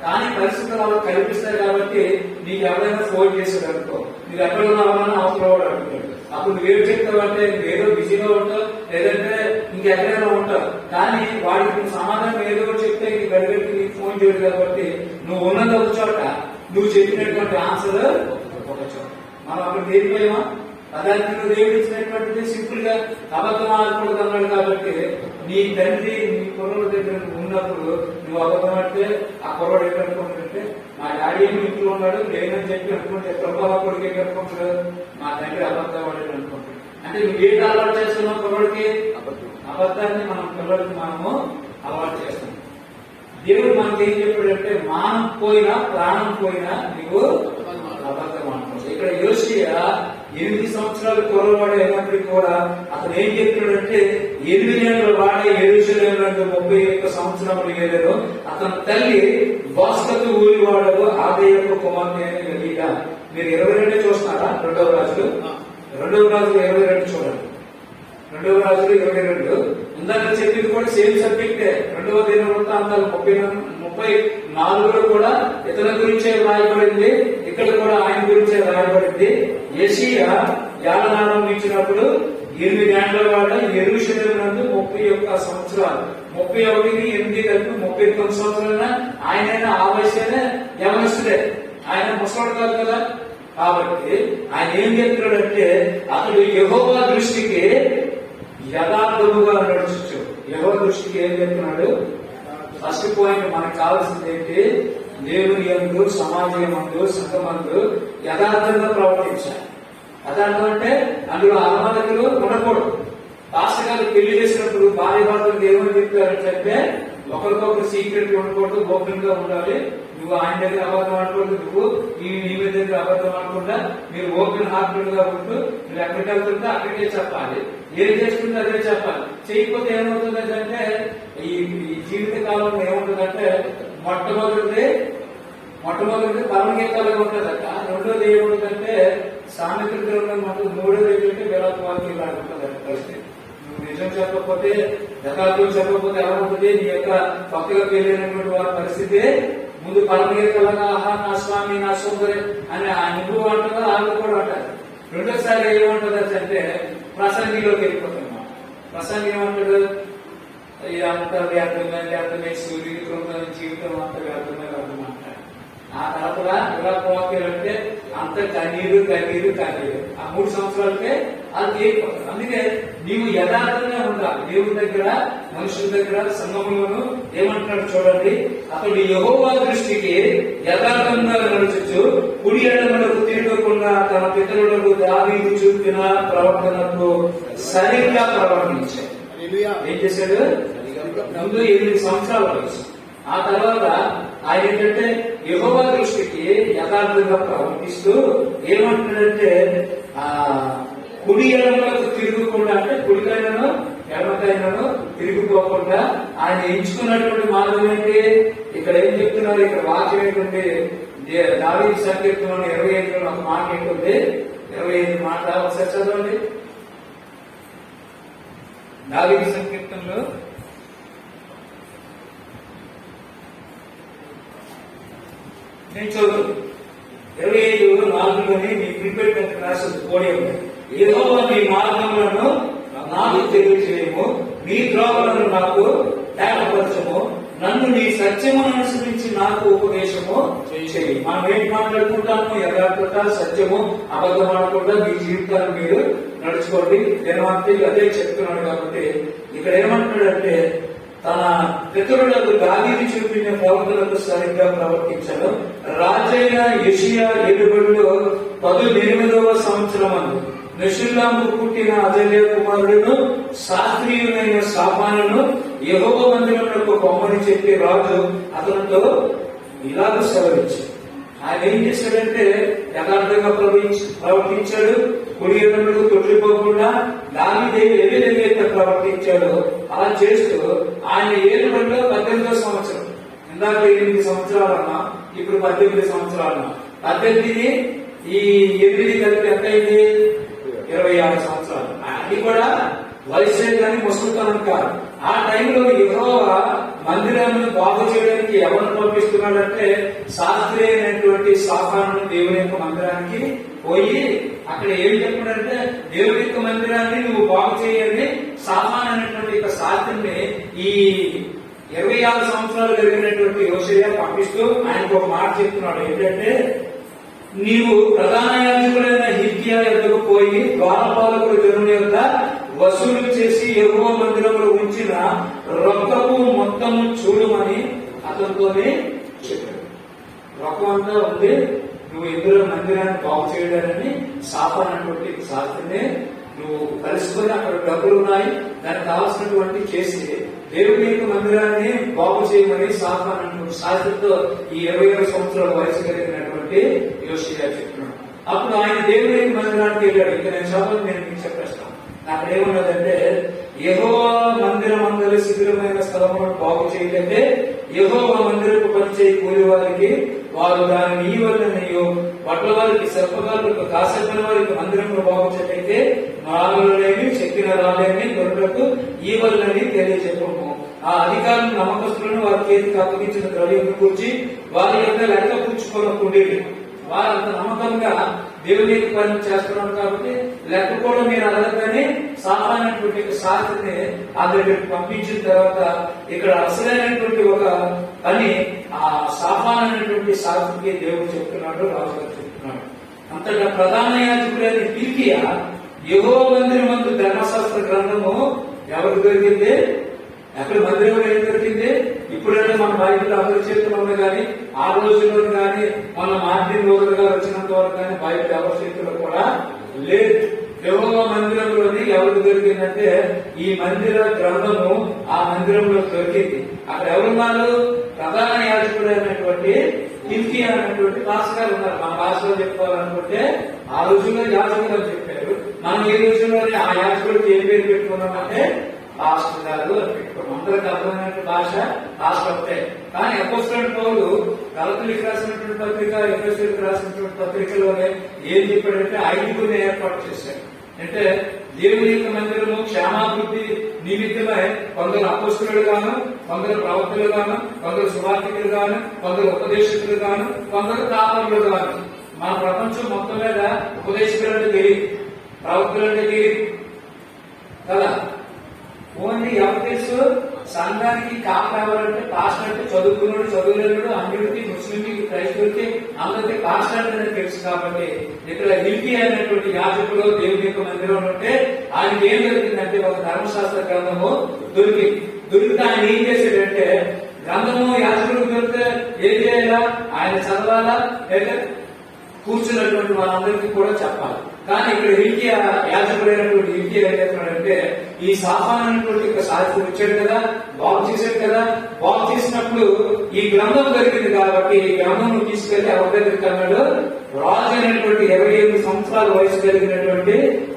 కానీ పరిస్థితులు వాళ్ళకి కల్పిస్తాయి కాబట్టి నీకు ఎవరైనా ఫోన్ చేసాడు అనుకో, మీరు ఎక్కడ ఉన్నావని అవసరం కూడా అడుగుతాడు. అప్పుడు నువ్వేం చెప్తావంటే నువ్వేదో బిజీగా ఉంటావు, లేదంటే ఇంకెక్కడైనా ఉంటావు. కానీ వాడికి సమాధానం ఏదో చెప్తే నీకు గడిగడికి నీకు ఫోన్ చేయడు కాబట్టి నువ్వు ఉన్నది ఒక చోట, నువ్వు చెప్పినటువంటి ఆన్సర్ ఒక చోట. మనం అక్కడ దేనిపోయామా? పదార్థంలో దేవుడు ఇచ్చినటువంటిది సింపుల్ గా అబద్ధం ఆడకూడదు అన్నాడు. కాబట్టి నీ తండ్రి నీ కుర్రోడు దగ్గర ఉన్నప్పుడు నువ్వు అబద్ధం ఆడితే ఆ కుర్రోడు ఎక్కడుకుంటుంటే మా డాడీ ఏమి ఇంట్లో ఉన్నాడు లేదని చెప్పి అనుకుంటే ప్రభావ కొడుకు ఎక్కడుకుంటాడు, మా తండ్రి అబద్ధం ఆడాడు అనుకుంటాడు. అంటే నువ్వు ఏంటి అలవాటు చేస్తున్నావు? కుర్రోడికి అబద్ధాన్ని మనం పిల్లలకి మనము అలవాటు చేస్తున్నాం. దేవుడు మనకి ఏం చెప్పాడంటే మానం పోయినా ప్రాణం పోయినా నువ్వు అబద్ధం అంటావు. ఇక్కడ యోషియా 8 సంవత్సరాలు కుర్రవాడు అయినప్పటికీ కూడా అతను ఏం చెప్తున్నాడంటే 8 ఏళ్ళ వాడే యెరూషలేములో 31 సంవత్సరములు ఏలేరు. అతని తల్లి బాస్కతు ఊరి వాడదు ఆదయ్యకు కుమార్తె అని గలీలా. మీరు 22 చూస్తున్నారా? 2వ రాజులు 22 చూడండి. 2వ రాజులు 22 ఇందాక చెప్పింది కూడా సేమ్ సబ్జెక్టే. 2వ దినవృత్తాంతాలు 34లో కూడా ఇతని గురించే రాయబడింది, ఇక్కడ కూడా ఆయన గురించే రాయబడింది. యోషియా ఏలనారంభించినప్పుడు 8 ఏళ్ల వాడ యెరూషలేము నందు 31 సంవత్సరాలు, 31 8 కలిపి 39 సంవత్సరాలైనా ఆయన ఆ వయసులోనే యవనస్తుడే, ఆయన ముసలాడు కాదు కదా. కాబట్టి ఆయన ఏం చెప్తున్నాడంటే అతడు యెహోవా దృష్టికి యథార్థముగా నడుచు. యెహోవా దృష్టికి ఏం చెప్తున్నాడు? ఫస్ట్ పాయింట్ మనకు కావాల్సింది ఏంటి? దేవుని యందు, సమాజం యందు, సంఘమందు యథార్థంగా ప్రవర్తించాలి. యథార్థం అంటే అందులో అలవాటులు ఉండకూడదు. పాస్టర్ గారు పెళ్లి చేసినప్పుడు భార్య భర్తలు ఏమని చెప్పారంటే ఒకరికొకరు సీక్రెట్ ఉండకూడదు, ఓపెన్ గా ఉండాలి. నువ్వు ఆయన దగ్గర అబద్ధం ఆడకూడదు, నువ్వు నీ మీద దగ్గర అబద్ధం ఆడకుండా మీరు ఓపెన్ హార్టెడ్ గా ఉంటూ మీరు ఎక్కడికి వెళ్తుంటే అక్కడికే చెప్పాలి, ఏం చేస్తుంటే అదే చెప్పాలి. చేయకపోతే ఏమవుతుందంటే ఈ జీవిత కాలంలో ఏముంటుందంటే మొట్టమొదటిది పరమగీతాలుగా ఉంటుందట. రెండోది ఏముంటుందంటే సామెతలు మాత్రం, మూడోది ఏంటంటే విరాట్ వాక్యం లాగా ఉంటుందట పరిస్థితి. నువ్వు నిజం చెప్పకపోతే, యథార్థం చెప్పకపోతే ఎలా ఉంటుంది? నీ యొక్క పక్కగా పెళ్ళైనటువంటి వారి పరిస్థితి ముందు పరమగీతలుగా ఆహా నా స్వామి నా సోదరి అని నువ్వు అంటుందా, వాళ్ళు కూడా అంటారు. రెండోసారి ఏమంటుంది అంటే ప్రసంగిలోకి వెళ్ళిపోతున్నాం. ప్రసంగి ఏమంటాడు? ఇదంతా వ్యర్థమే సూర్యుడు జీవితం అంతా వ్యర్థమే అంటాడు. ఆ తర్వాత విరాట్ వాక్యాలు అంటే అంత కన్నీరు కన్నీరు కన్నీరు. ఆ 3 సంవత్సరాలకే అది తీరిపోతుంది. అందుకే నీవు యథార్థంగా ఉండాలి. దేవుని దగ్గర, మనుషుల దగ్గర, సంఘంలోను. ఏమంటున్నాడు చూడండి, అతడు యెహోవా దృష్టికి యథార్థంగా నడుచు, కుడి ఎడమలకు తిరగకుండా తన పితరులకు దావీదు చూపిన ప్రవర్తనకు సరిగ్గా ప్రవర్తించాడు. ఏం చేశాడు? ముందు 8 సంవత్సరాల వయసు. ఆ తర్వాత ఆయన ఏంటంటే యెహోవా దృష్టికి యథార్థంగా ప్రవర్తిస్తూ ఏమంటున్నాడంటే కుడి ఎడమలకు తిరుగుకుండా, అంటే కుడికైనాను ఎడమకైనాను తిరిగిపోకుండా ఆయన ఎంచుకున్నటువంటి మార్గం ఏంటి? ఇక్కడ ఏం చెప్తున్నారు? ఇక్కడ వాక్యం ఏంటంటే దావీదు సంకీర్తనలో 25లో ఒక మాట ఏంటుంది? 25 మాట ఒకసారి చదవండి. దావీదు సంకీర్తనలో నేను చదువు 25:4లోని మీ ప్రిపేర్ రాసిన పోడియం, యెహోవా మీ మార్గములను నాకు తెలియజేయము, నీ ద్రోవలను నాకు తేటపరచము, నన్ను నీ సత్యమును అనుసరించి నాకు ఉపదేశము చేయి. మనం ఏంటి మాట్లాడుకుంటాము? యథార్థత, సత్యము, అబద్ధం ఆడకుండా మీ జీవితాన్ని మీరు నడుచుకోండి. దినవంతి అదే చెప్తున్నాడు. కాబట్టి ఇక్కడ ఏమంటున్నాడంటే తన పితరులకు దావీదు చూపిన ప్రవర్తనకు సరిగ్గా ప్రవర్తించడం. రాజైన యోషియా ఏలుబడిలో 18వ సంవత్సరమందు మెషుల్లాము పుట్టిన అజల్య కుమారుడును శాస్త్రీయులైన సామానును యెహోవా మందిరమునకు పొమ్మని చెప్పి రాజు అతనితో ఇలాగ సెలవిచ్చాడు. ఆయన ఏం చేశాడంటే యథార్థంగా ప్రవర్తించాడు. కుడి ఎడమలకు తొట్టిపోకుండా దావీదు ఏదైతే ప్రవర్తించాడో అలా చేస్తూ ఆయన ఏలుబడిలో 18వ సంవత్సరం, ఇందాక 8 సంవత్సరాలన్నా ఇప్పుడు 18 సంవత్సరాలన్నా, 18 ఈ 8 కలిపి ఎంత అయింది? 26 సంవత్సరాలు. అది కూడా వయసే కానీ ముసలితనం కాదు. ఆ టైంలో యెహోవా మందిరాన్ని బాగు చేయడానికి ఎవరిని పంపిస్తున్నాడంటే శాస్త్రి అయినటువంటి సాఫాను దేవుని యొక్క మందిరానికి పోయి అక్కడ ఏం చెప్పాడంటే దేవుని యొక్క మందిరాన్ని నువ్వు బాగు చేయని సాఫాన్ అనేటువంటి యొక్క శాస్త్రిని ఈ 26 సంవత్సరాలు కలిగినటువంటి యోషియా పంపిస్తూ ఆయనకు ఒక మాట చెప్తున్నాడు. ఏంటంటే నీవు ప్రధాన యాజకులైన హిజ్కియా యొద్దకు పోయి ద్వారపాలకుడు జనుల యొక్క వసూలు చేసి యెహోవా మందిరంలో ఉంచిన రొక్కపు మొత్తము చూడమని అతనితోనే చెప్పాడు. రొక్కం అంతా ఉంది, నువ్వు ఇందులో మందిరాన్ని బాగు చేయడాన్ని సాఫాన్ అన్నటువంటి శాస్త్రిని నువ్వు కలుసుకొని అక్కడ డబ్బులు ఉన్నాయి, దానికి కావాల్సినటువంటి చేసి దేవుని యొక్క మందిరాన్ని బాగు చేయమని సాఫాన్ అన్నటువంటి శాస్త్రితో ఈ 27 సంవత్సరాల వయసు కలిగినటువంటి యోషియా చెప్తున్నాడు. అప్పుడు ఆయన దేవుని యొక్క మందిరానికి వెళ్ళాడు. ఇంకా నేను చదువు నేను మీకు చెప్పేస్తాను. అక్కడ ఏమన్నదంటే యెహోవా మందిరమందలి శిథిలమైన స్థలములను బాగు చేయటంటే యెహోవా మందిరపు పనిచేయి కూలి వారికి వారు దానిని ఈ వల్లనయ్యో వడ్ల వారికి సర్పగాలకు కాసెప్పల వారికి మందిరంలో బాగు చేయటైతే మాలలేని చెక్కిన రాలేని దొరలకు ఈ వల్లని తెలియజెప్పము. ఆ అధికారులు నమ్మకస్తులను వారి చేతికి అప్పగించిన ద్రవ్యం కూర్చి వారి యొక్క లెక్క పుచ్చుకోనకుండేది. వారంత నమ్మకంగా దేవుని పని చేస్తున్నారు కాబట్టి లెక్క కూడా మీరు అడగగానే సామాన్యటువంటి శాస్త్రిని ఆ దగ్గరికి పంపించిన తర్వాత ఇక్కడ అసలైనటువంటి ఒక పని ఆ సామాన్యటువంటి శాస్త్రికి దేవుడు చెప్తున్నాడు, రాజుగారు చెప్తున్నాడు. అంతటా ప్రధాన యాజకుడైన హిల్కీయా యెహోవా మందిరమందు ధర్మశాస్త్ర గ్రంథము ఎవరికి దొరికింది? ఎక్కడ మందిరంలో ఏం దొరికింది? ఇప్పుడైతే మన బైబిల్ అందరి చేతుల్లో ఉంది కానీ ఆ రోజుల్లో కానీ మన మార్టిన్ లూథర్ గారు వచ్చినంత వరకు కానీ బైబిల్ ఎవరి చేతుల్లో కూడా లేదు. యెహోవా మందిరంలోని ఎవరికి దొరికిందంటే ఈ మందిర గ్రంథము ఆ మందిరంలో దొరికింది. అక్కడ ఎవరున్నారు? ప్రధాన యాజకుడు అయినటువంటి హిల్కీయా అనేటువంటి పాస్టర్ గారు ఉన్నారు. మన భాషలో చెప్పుకోవాలనుకుంటే ఆ రోజుల్లో యాజకుడు అని చెప్పారు. మనం ఈ రోజుల్లోనే ఆ యాజకుడికి ఏం పేరు పెట్టుకున్నామంటే పాస్టర్ గారు అని పెట్టుకున్నాం. అందరికి అర్థమైనటువంటి భాష పాస్టర్ ఒకటే. కానీ అపోస్తలుడైన పౌలు గలతీయులకు రాసినటువంటి పత్రిక, ఎఫెసీయులకు రాసినటువంటి పత్రికలోనే ఏం చెప్పాడంటే 5 ఏర్పాటు చేశాడు. అంటే దేవుని యొక్క మందిరము క్షేమాభివృద్ధి నిమిత్తమై కొందరు అపోస్తలులు గాను, కొందరు ప్రవక్తలు గాను, కొందరు సువార్తికులు గాను, కొందరు ఉపదేశకులు గాను, కొందరు కాపరులు గాను. మన ప్రపంచం మొత్తం మీద ఉపదేశకులంటే తెలియదు, ప్రవక్తలంటే తెలియదు కదా. ఓన్లీ ఎవరు తెలుసు? సంఘానికి కాపలా ఎవరంటే పాస్టర్ అంటే చదువుకున్నాడు, చదువులేడు, అందరికి ముస్లింకి, క్రైస్తవులకి అందరికి పాస్టర్ అంటే తెలుసు. కాబట్టి ఇక్కడ హిల్కీయా అనేటువంటి యాజకుడు దేవుని యొక్క మందిరంలో ఉంటే ఆయనకి ఏం దొరికిందంటే ఒక ధర్మశాస్త్ర గ్రంథము దొరికితే ఆయన ఏం చేశాడంటే గ్రంథము యాజకుడికి దొరికితే ఏం చేయాలా? ఆయన చదవాలా, లేదా కూర్చున్నటువంటి వాళ్ళందరికీ కూడా చెప్పాలి. కానీ ఇక్కడ హిల్కీయా యాజకుడైనటువంటి హిల్కీయా ఏం చేస్తున్నాడంటే ఈ సాఫాన్ అనేటువంటి సాధికుడు వచ్చాడు కదా, బాగు చేశాడు కదా. బాగు చేసినప్పుడు ఈ గ్రంథం దొరికింది కాబట్టి ఈ గ్రంథం తీసుకెళ్లి ఎవరి దగ్గరికి అన్నాడు? రాజు అయినటువంటి 28 సంవత్సరాల వయసు కలిగినటువంటి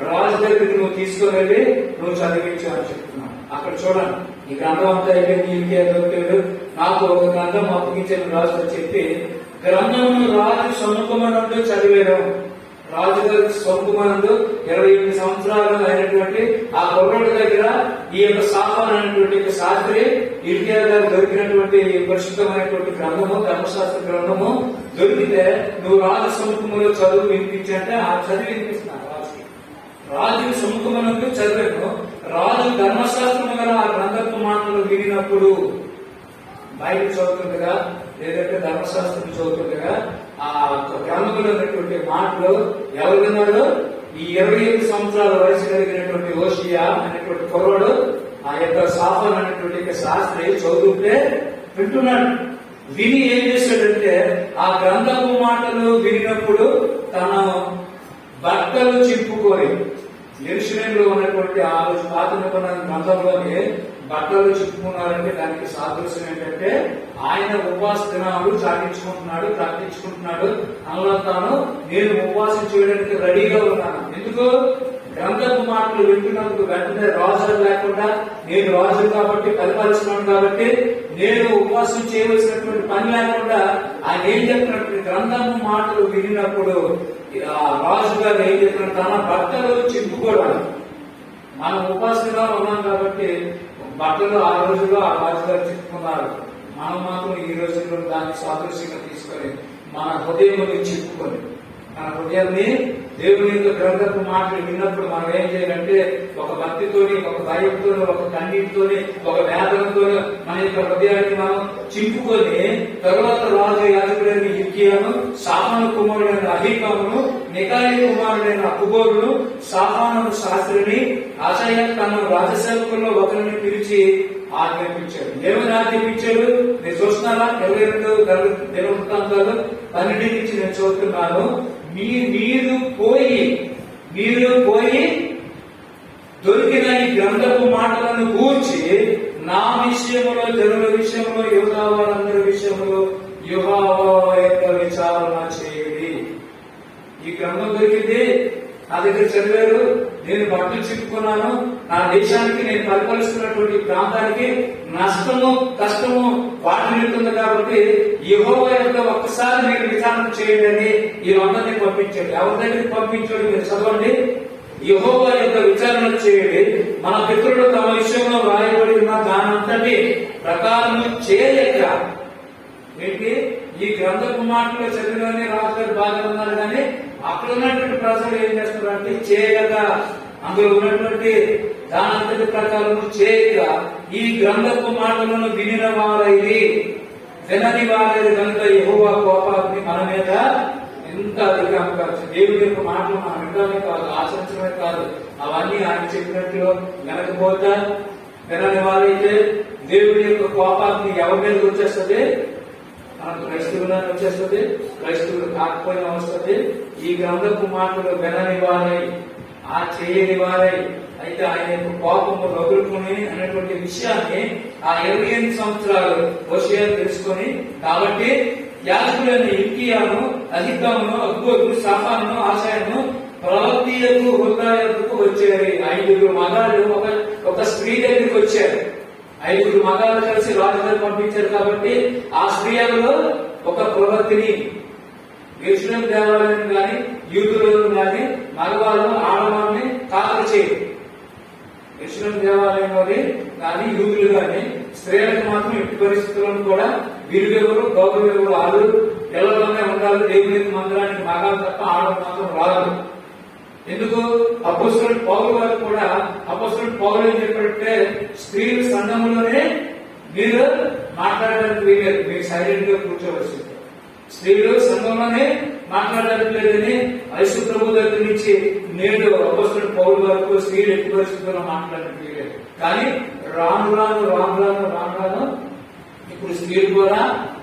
రాజు దగ్గరికి నువ్వు తీసుకుని వెళ్ళి నువ్వు చదివించు అని చెప్తున్నావు. అక్కడ చూడండి, ఈ గ్రంథం అంతా అయిపోయింది. హిల్కీయా దొరికాడు, నాకు ఒక గ్రంథం అప్పగించిన రాజు అని చెప్పి గ్రంథమును రాజు సముఖమనందు చదివారు. రాజు గారి సొంపుమనందు 28 సంవత్సరాలు అయినటువంటి ఆ కుర్రోడి దగ్గర ఈ యొక్క సాఫాన్ అనేటువంటి శాస్త్రి హిల్కీయా గారు దొరికినటువంటి పరిశుద్ధమైనటువంటి గ్రంథము, ధర్మశాస్త్ర గ్రంథము దొరికితే నువ్వు రాజు సముఖములో చదువు వినిపించంటే ఆ చదివి వినిపిస్తున్నా. రాజు సముఖమనందు చదివాను. రాజు ధర్మశాస్త్రము గల ఆ గ్రంథపు మాటలు వినినప్పుడు బైబిల్ చదువుతుండగా లేదంటే ధర్మశాస్త్రం చదువుతుండగా ఆ గ్రంథంలో ఉన్నటువంటి మాటలు ఎవరు విన్నారు? ఈ 28 సంవత్సరాల వయసు కలిగినటువంటి హోషియా అనేటువంటి కుర్రోడు ఆ యొక్క సాఫాన్ అనేటువంటి శాస్త్రి చదువుతుంటే వింటున్నాడు. విని ఏం చేశాడంటే ఆ గ్రంథపు మాటలు వినినప్పుడు తన బట్టలు చింపుకొని, యెరూషలేములో ఉన్నటువంటి ఆ రోజు పాత నిబంధన గ్రంథంలోనే బట్టలు చింపుకున్నారంటే దానికి సాదృశ్యం ఏంటంటే ఆయన ఉపవాస దినాలు చాటించుకుంటున్నాడు, ప్రకటించుకుంటున్నాడు. అందులో తాను నేను ఉపవాసం చేయడానికి రెడీగా ఉన్నాను. ఎందుకు? గ్రంథపు మాటలు వింటున్నందుకు వెంటనే రాజు లేకుండా నేను రాజు కాబట్టి పరిపాలిస్తున్నాను కాబట్టి నేను ఉపవాసం చేయవలసినటువంటి పని లేకుండా ఆయన ఏం చెప్తున్నట్టు గ్రంథము మాటలు వినినప్పుడు రాజు గారు ఏం చెప్తున్నారు? తన బట్టలు చింపుకోవడం. మనం ఉపవాసంగా ఉన్నాం కాబట్టి బట్టలు ఆ రోజుల్లో ఆ రాజుగారు చింపుకున్నారు. మనం మాత్రం ఈ రోజుల్లో దాన్ని సాదృశ్యంగా తీసుకొని మన హృదయం చింపుకొని మన హృదయాన్ని దేవుని యొక్క గ్రంథపు మాటలు విన్నప్పుడు మనం ఏం చేయాలంటే ఒక భక్తితోని, ఒక భయంతోని, ఒక కన్నీటితోని, ఒక వేదనతోని మన యొక్క హృదయాన్ని మనం చింపుకొని తరువాత రాజు యాజకుడైన హిల్కీయాను, సాఫాను కుమారుడైన అహీకామును, మికాయి కుమారుడైన అక్బోరును, సాఫాను శాస్త్రిని, అషయా తన రాజసేవకుల్లో ఒకరిని పిలిచి ఆజ్ఞాపించాడు. ఏమని ఆజ్ఞాపించాడు? నేను చూస్తున్నారా? 22 దినవృత్తాంతాలు 12 నుంచి నేను చదువుతున్నాను. మీరు పోయి దొరికిన ఈ గ్రంథపు మాటలను గూర్చి నా విషయంలో, జనుల విషయంలో, యోగా వారందరి విషయంలో యెహోవా యొక్క విచారణ చేయండి. ఈ గ్రంథం దొరికింది, నా దగ్గర చదివారు, నేను బట్టలు చింపుకున్నాను, నా దేశానికి నేను పరిపాలిస్తున్నటువంటి ప్రాంతానికి నష్టము కష్టము వాటిల్లుతుంది కాబట్టి యెహోవా యొక్క ఒక్కసారి మీరు విచారణ చేయండి అని ఈ అందరినీ పంపించాడు. ఎవరి దగ్గరికి పంపించాడు మీరు చదవండి. యెహోవా యొక్క విచారణ చేయండి, మన పితరులు తమ విషయంలో రాయబడి ఉన్న దానంతటి ప్రకారం చేయలేక. ఏంటి ఈ గ్రంథపు మాటలో చదివినని రాజుగారు బాగా ఉన్నారు, కానీ అక్కడ ఉన్నటువంటి ప్రజలు ఏం చేస్తున్నారంటే చేయక, అందులో ఉన్నటువంటి దానంతటి ప్రకారం చేయక ఈ గ్రంథపు మాటలను వినిన వారైది వినని వారైది కనుక యెహోవా కోపాగ్ని మన మీద ఎంత అధికంగా. దేవుడి యొక్క మాటలు మనం వినడమే కాదు, ఆచరించడమే కాదు, అవన్నీ ఆయన చెప్పినట్లు వినకపోతే వినని వారైతే దేవుడి యొక్క కోపాగ్ని ఎవరి మీదకి వచ్చేస్తుంది? మనకు క్రైస్తవులకు వచ్చేస్తుంది, క్రైస్తవులు కాకపోయినా వస్తుంది. ఈ గ్రంథపు మాటలు వినని వారై ఆ చేయని వారై అయితే ఆయన యొక్క కోపము రగులుకుని అనేటువంటి విషయాన్ని ఆ 28 సంవత్సరాలు హోషేయ తెలుసుకొని, కాబట్టి యాజకులైన హిల్కీయాను, అహికామును, అక్బోరు, షాఫాను, ఆశాను ప్రవక్తలకు హుల్దాకు వచ్చారు. 5 మగాళ్ళు ఒక స్త్రీ దగ్గరికి వచ్చారు. 5 మగాళ్ళు కలిసి రాజుగారు పంపించారు. కాబట్టి ఆ స్త్రీలలో ఒక ప్రవక్తిని యెరూషలేము దేవాలయం గాని యూదులను గాని మగవాళ్ళు ఆడవాళ్ళని కాపరి చేయరు. యెరూషలేము దేవాలయంలోని కానీ యూదులు గాని స్త్రీలకు మాత్రం ఎట్టి పరిస్థితులను కూడా వీరుగెవరు గౌరవెవరు వాళ్ళు ఎల్లలోనే ఉండాలి. దేవుని మందిరానికి మగాలు తప్ప ఆడవాళ్ళు మాత్రం రాదు. ఎందుకు? అపోస్తలుడు పౌలు గారు కూడా పౌలు ఏం చెప్పారంటే స్త్రీలు సంఘములోనే మీరు మాట్లాడడానికి వీలేదు, మీరు సైలెంట్ గా కూర్చోవలసింది. స్త్రీలు సంఘంలోనే మాట్లాడడానికి లేదని యేసు ప్రభు దగ్గర నుంచి నేడు అపోస్తలుడు పౌలు వరకు స్త్రీలు ఎట్టి పరిస్థితుల్లో మాట్లాడడానికి వీలేదు. కానీ రాను రాను ఇప్పుడు స్త్రీలు కూడా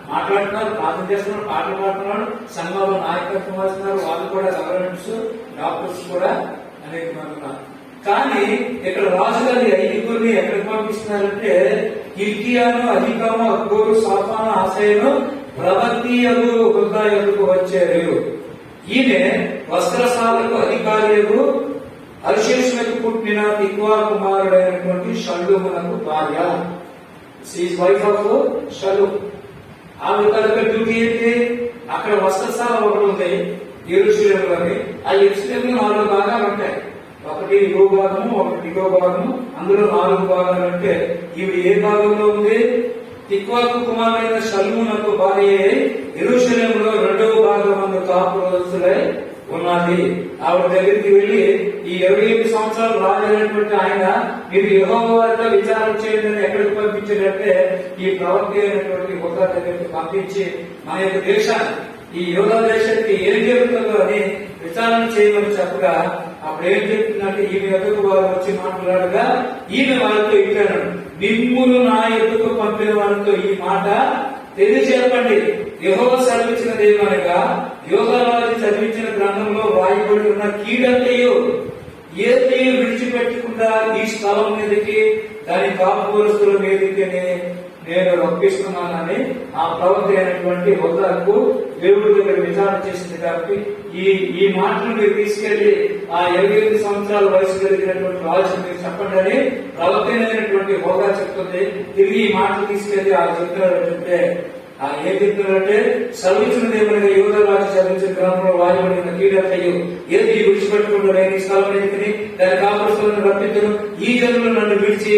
మాట్లాడుతున్నారు, ప్రార్థన చేస్తున్నారు, పాటలు పాడుతున్నారు, సంఘంలో నాయకత్వం వస్తున్నారు. వాళ్ళు కూడా గవర్నమెంట్స్, డాక్టర్స్ కూడా అనేక మంది ఉన్నారు. కానీ ఇక్కడ రాజుగారి 5గురిని ఎక్కడికి పంపిస్తున్నారంటే హిల్కీయాను, అహికాము, అక్బోరు, షాఫాను, ఆశాయను ప్రవక్తీయకు హుల్దాయకు వచ్చారు. ఈమె వస్త్రశాలకు అధికారియకు అర్షేషులకు పుట్టిన తిక్వా కుమారుడైనటువంటి షల్లూమునకు భార్య. She is wife of Shallum. ఆమె తరగ డ్యూటీ ఏంటి? అక్కడ వస్త్రశాల ఒకటి ఉంది యెరూషలేములోని. ఆ యెరూషలేములో 4 భాగాలు ఉంటాయి. ఒకటి ఎగువ భాగము, ఒకటి దిగువ భాగము, అందులో 4 భాగాలు. అంటే ఇవి ఏ భాగంలో ఉంది? తిక్వాకు కుమారుడైన షల్లూమునకు భార్య యెరూషలేములో 2వ భాగమందు కాపురస్తులై ఉన్నది. ఆవిడ దగ్గరికి వెళ్లి ఈ 28 సంవత్సరాలు రాజైనటువంటి ఆయన మీరు యెహోవా విచారణ చేయండి ఎక్కడికి పంపించారంటే ఈ ప్రవక్త అయినటువంటి హుల్దా దగ్గరికి పంపించి మన యొక్క దేశాన్ని, ఈ యూదా దేశానికి ఏం జరుగుతుందో అని విచారణ చేయమని చెప్పగా అప్పుడు ఏం చెప్తుందంటే ఈమె ఎదుగు వారు వచ్చి మాట్లాడగా ఈమె వారితో ఇచ్చాడు, మిమ్మును నా ఎదుగు పంపిన వారితో ఈ మాట తెలియజెప్పండి. యెహోవా సెలవిచ్చినది ఏమనగా యోధారాజు చదివించిన గ్రంథంలో రాయబడి ఉన్న కీడంతయు ఏది విడిచిపెట్టకుండా ఈ స్థలం మీదకి దాని కాపురస్తుల మీదకి నేను రప్పిస్తున్నానని ఆ ప్రవక్త అయినటువంటి హుల్దాకు దేవుడి దగ్గర విచారణ చేసింది. కాబట్టి ఈ మాటలు మీరు తీసుకెళ్లి ఆ 28 సంవత్సరాల వయసు కలిగినటువంటి రాజు మీరు చెప్పండి అని ప్రవక్త అయినటువంటి హుల్దా చెప్తుంది. తిరిగి ఈ మాటలు తీసుకెళ్లి ఆ చెప్తున్నారంటే ఏం చెప్తున్నారంటే సెలవిచ్చిన దేవునిగా యూదా రాజు చదివించిన గ్రంథంలో రాయబడిన కీడంతయు ఏది విడిచిపెట్టకుండా నేను ఈ స్థలం ఎదుకుని దాని కాపురస్తులను రప్పించను, ఈ జనులు నన్ను విడిచి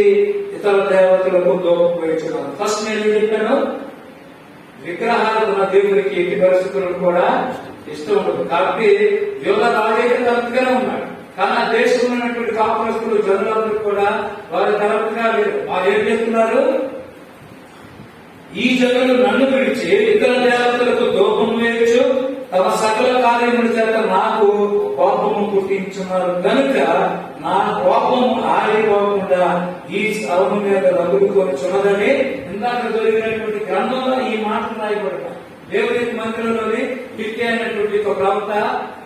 ఇతర దేవతలకు దోపవేయించున్నాను. ఫస్ట్ నేను చెప్పాను, విగ్రహాలు ఉన్న దేవునికి ఎట్టి పరిస్థితులను కూడా ఇష్టం ఉండదు. కాబట్టి యోగా రాజైతే తరపుగానే ఉన్నాడు, కానీ ఆ దేశంలో ఉన్నటువంటి కాపురస్తులు జనులందరూ కూడా వారి తరపుగా లేరు. వారు ఏం చెప్తున్నారు? ఈ జనులు నన్ను విడిచి ఇతర దేవతలకు దోపం వేయచ్చు, తమ సకల కార్యముల చేత నాకు కోపము పుట్టించున్నారు కనుక నా కోపము ఆరిపోకుండా ఈ స్థలము మీద రగులుకొని చున్నదని ఇందాక దొరికినటువంటి గ్రంథంలో ఈ మాటలు రాయబడతాయి. దేవుని మందిరంలోని హిల్కీ అయినటువంటి ఒక ప్రవక్త,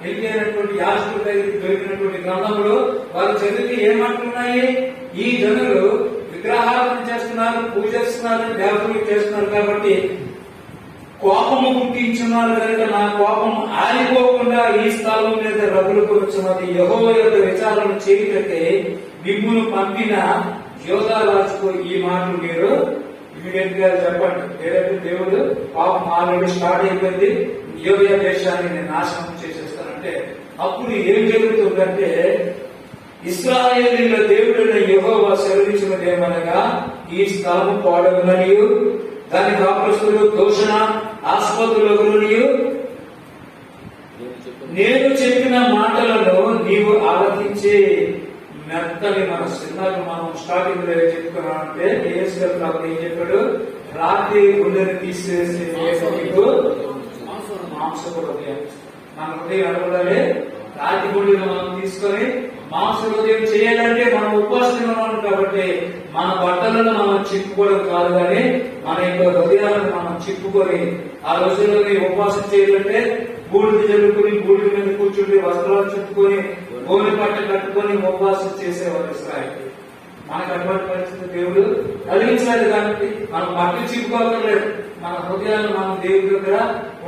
హిల్కీ అయినటువంటి యాజకుడి దగ్గరికి దొరికినటువంటి గ్రంథంలో వారు చదివి ఏ మాటలు ఉన్నాయి? ఈ జనులు విగ్రహాలను చేస్తున్నారు, పూజిస్తున్నారు, దేవతలు చేస్తున్నారు. కాబట్టి కోపము పుట్టించున్నారు కనుక నా కోపం ఆరిపోకుండా ఈ స్థలం మీద రగులుకొనుచున్నది. యెహోవా యొక్క విచారణ చేయుటకే మిమ్మును పంపిన యోధారాజుకు ఈ మాటలు మీరు ఇమీడియట్ గా చెప్పండి. లేదంటే దేవుడు పాపం ఆల్రెడీ స్టార్ట్ అయిపోయింది, యోధా దేశాన్ని నేను నాశనం చేసేస్తానంటే అప్పుడు ఏం జరుగుతుందంటే, ఇశ్రాయేలీయుల దేవుడైన యెహోవా సెలవిచ్చినదేమనగా, ఈ స్థలము పాడగుననియు దాని కాపురస్తులు దూషణ ఆస్పదులగుననియు నేను చెప్పిన మాటలను నీవు ఆలకించే మెత్తని మనస్సు. ఇందాక మనం స్టార్టింగ్ లో చెప్పుకున్నామంటే ఏం చెప్పాడు, రాత్రి గుండెని తీసేసి నీకు మాంసపు హృదయం. మన హృదయం అడగడాలి, రాత్రి గుండెను మనం తీసుకొని మాంస హృదయం చేయాలంటే మనం ఉపవాసం ఉన్నాం కాబట్టి మన బట్టలను మనం చిప్పుకోవడం కాదు, కానీ మన యొక్క హృదయాలను మనం చిప్పుకొని ఆ రోజుల్లో ఉపవాసం చేయాలంటే బూడిద జల్లుకుని బూడిద మీద కూర్చుండి వస్త్రాలు చుట్టుకొని గోనె పట్ట కట్టుకొని ఉపవాసం చేసేవారు ఇశ్రాయేలు. మనకు అటువంటి పరిస్థితి దేవుడు కలిగించాలి కాబట్టి మనం బట్టలు చిప్పుకోవట్లేదు, మన హృదయాన్ని మనం దేవుడి దగ్గర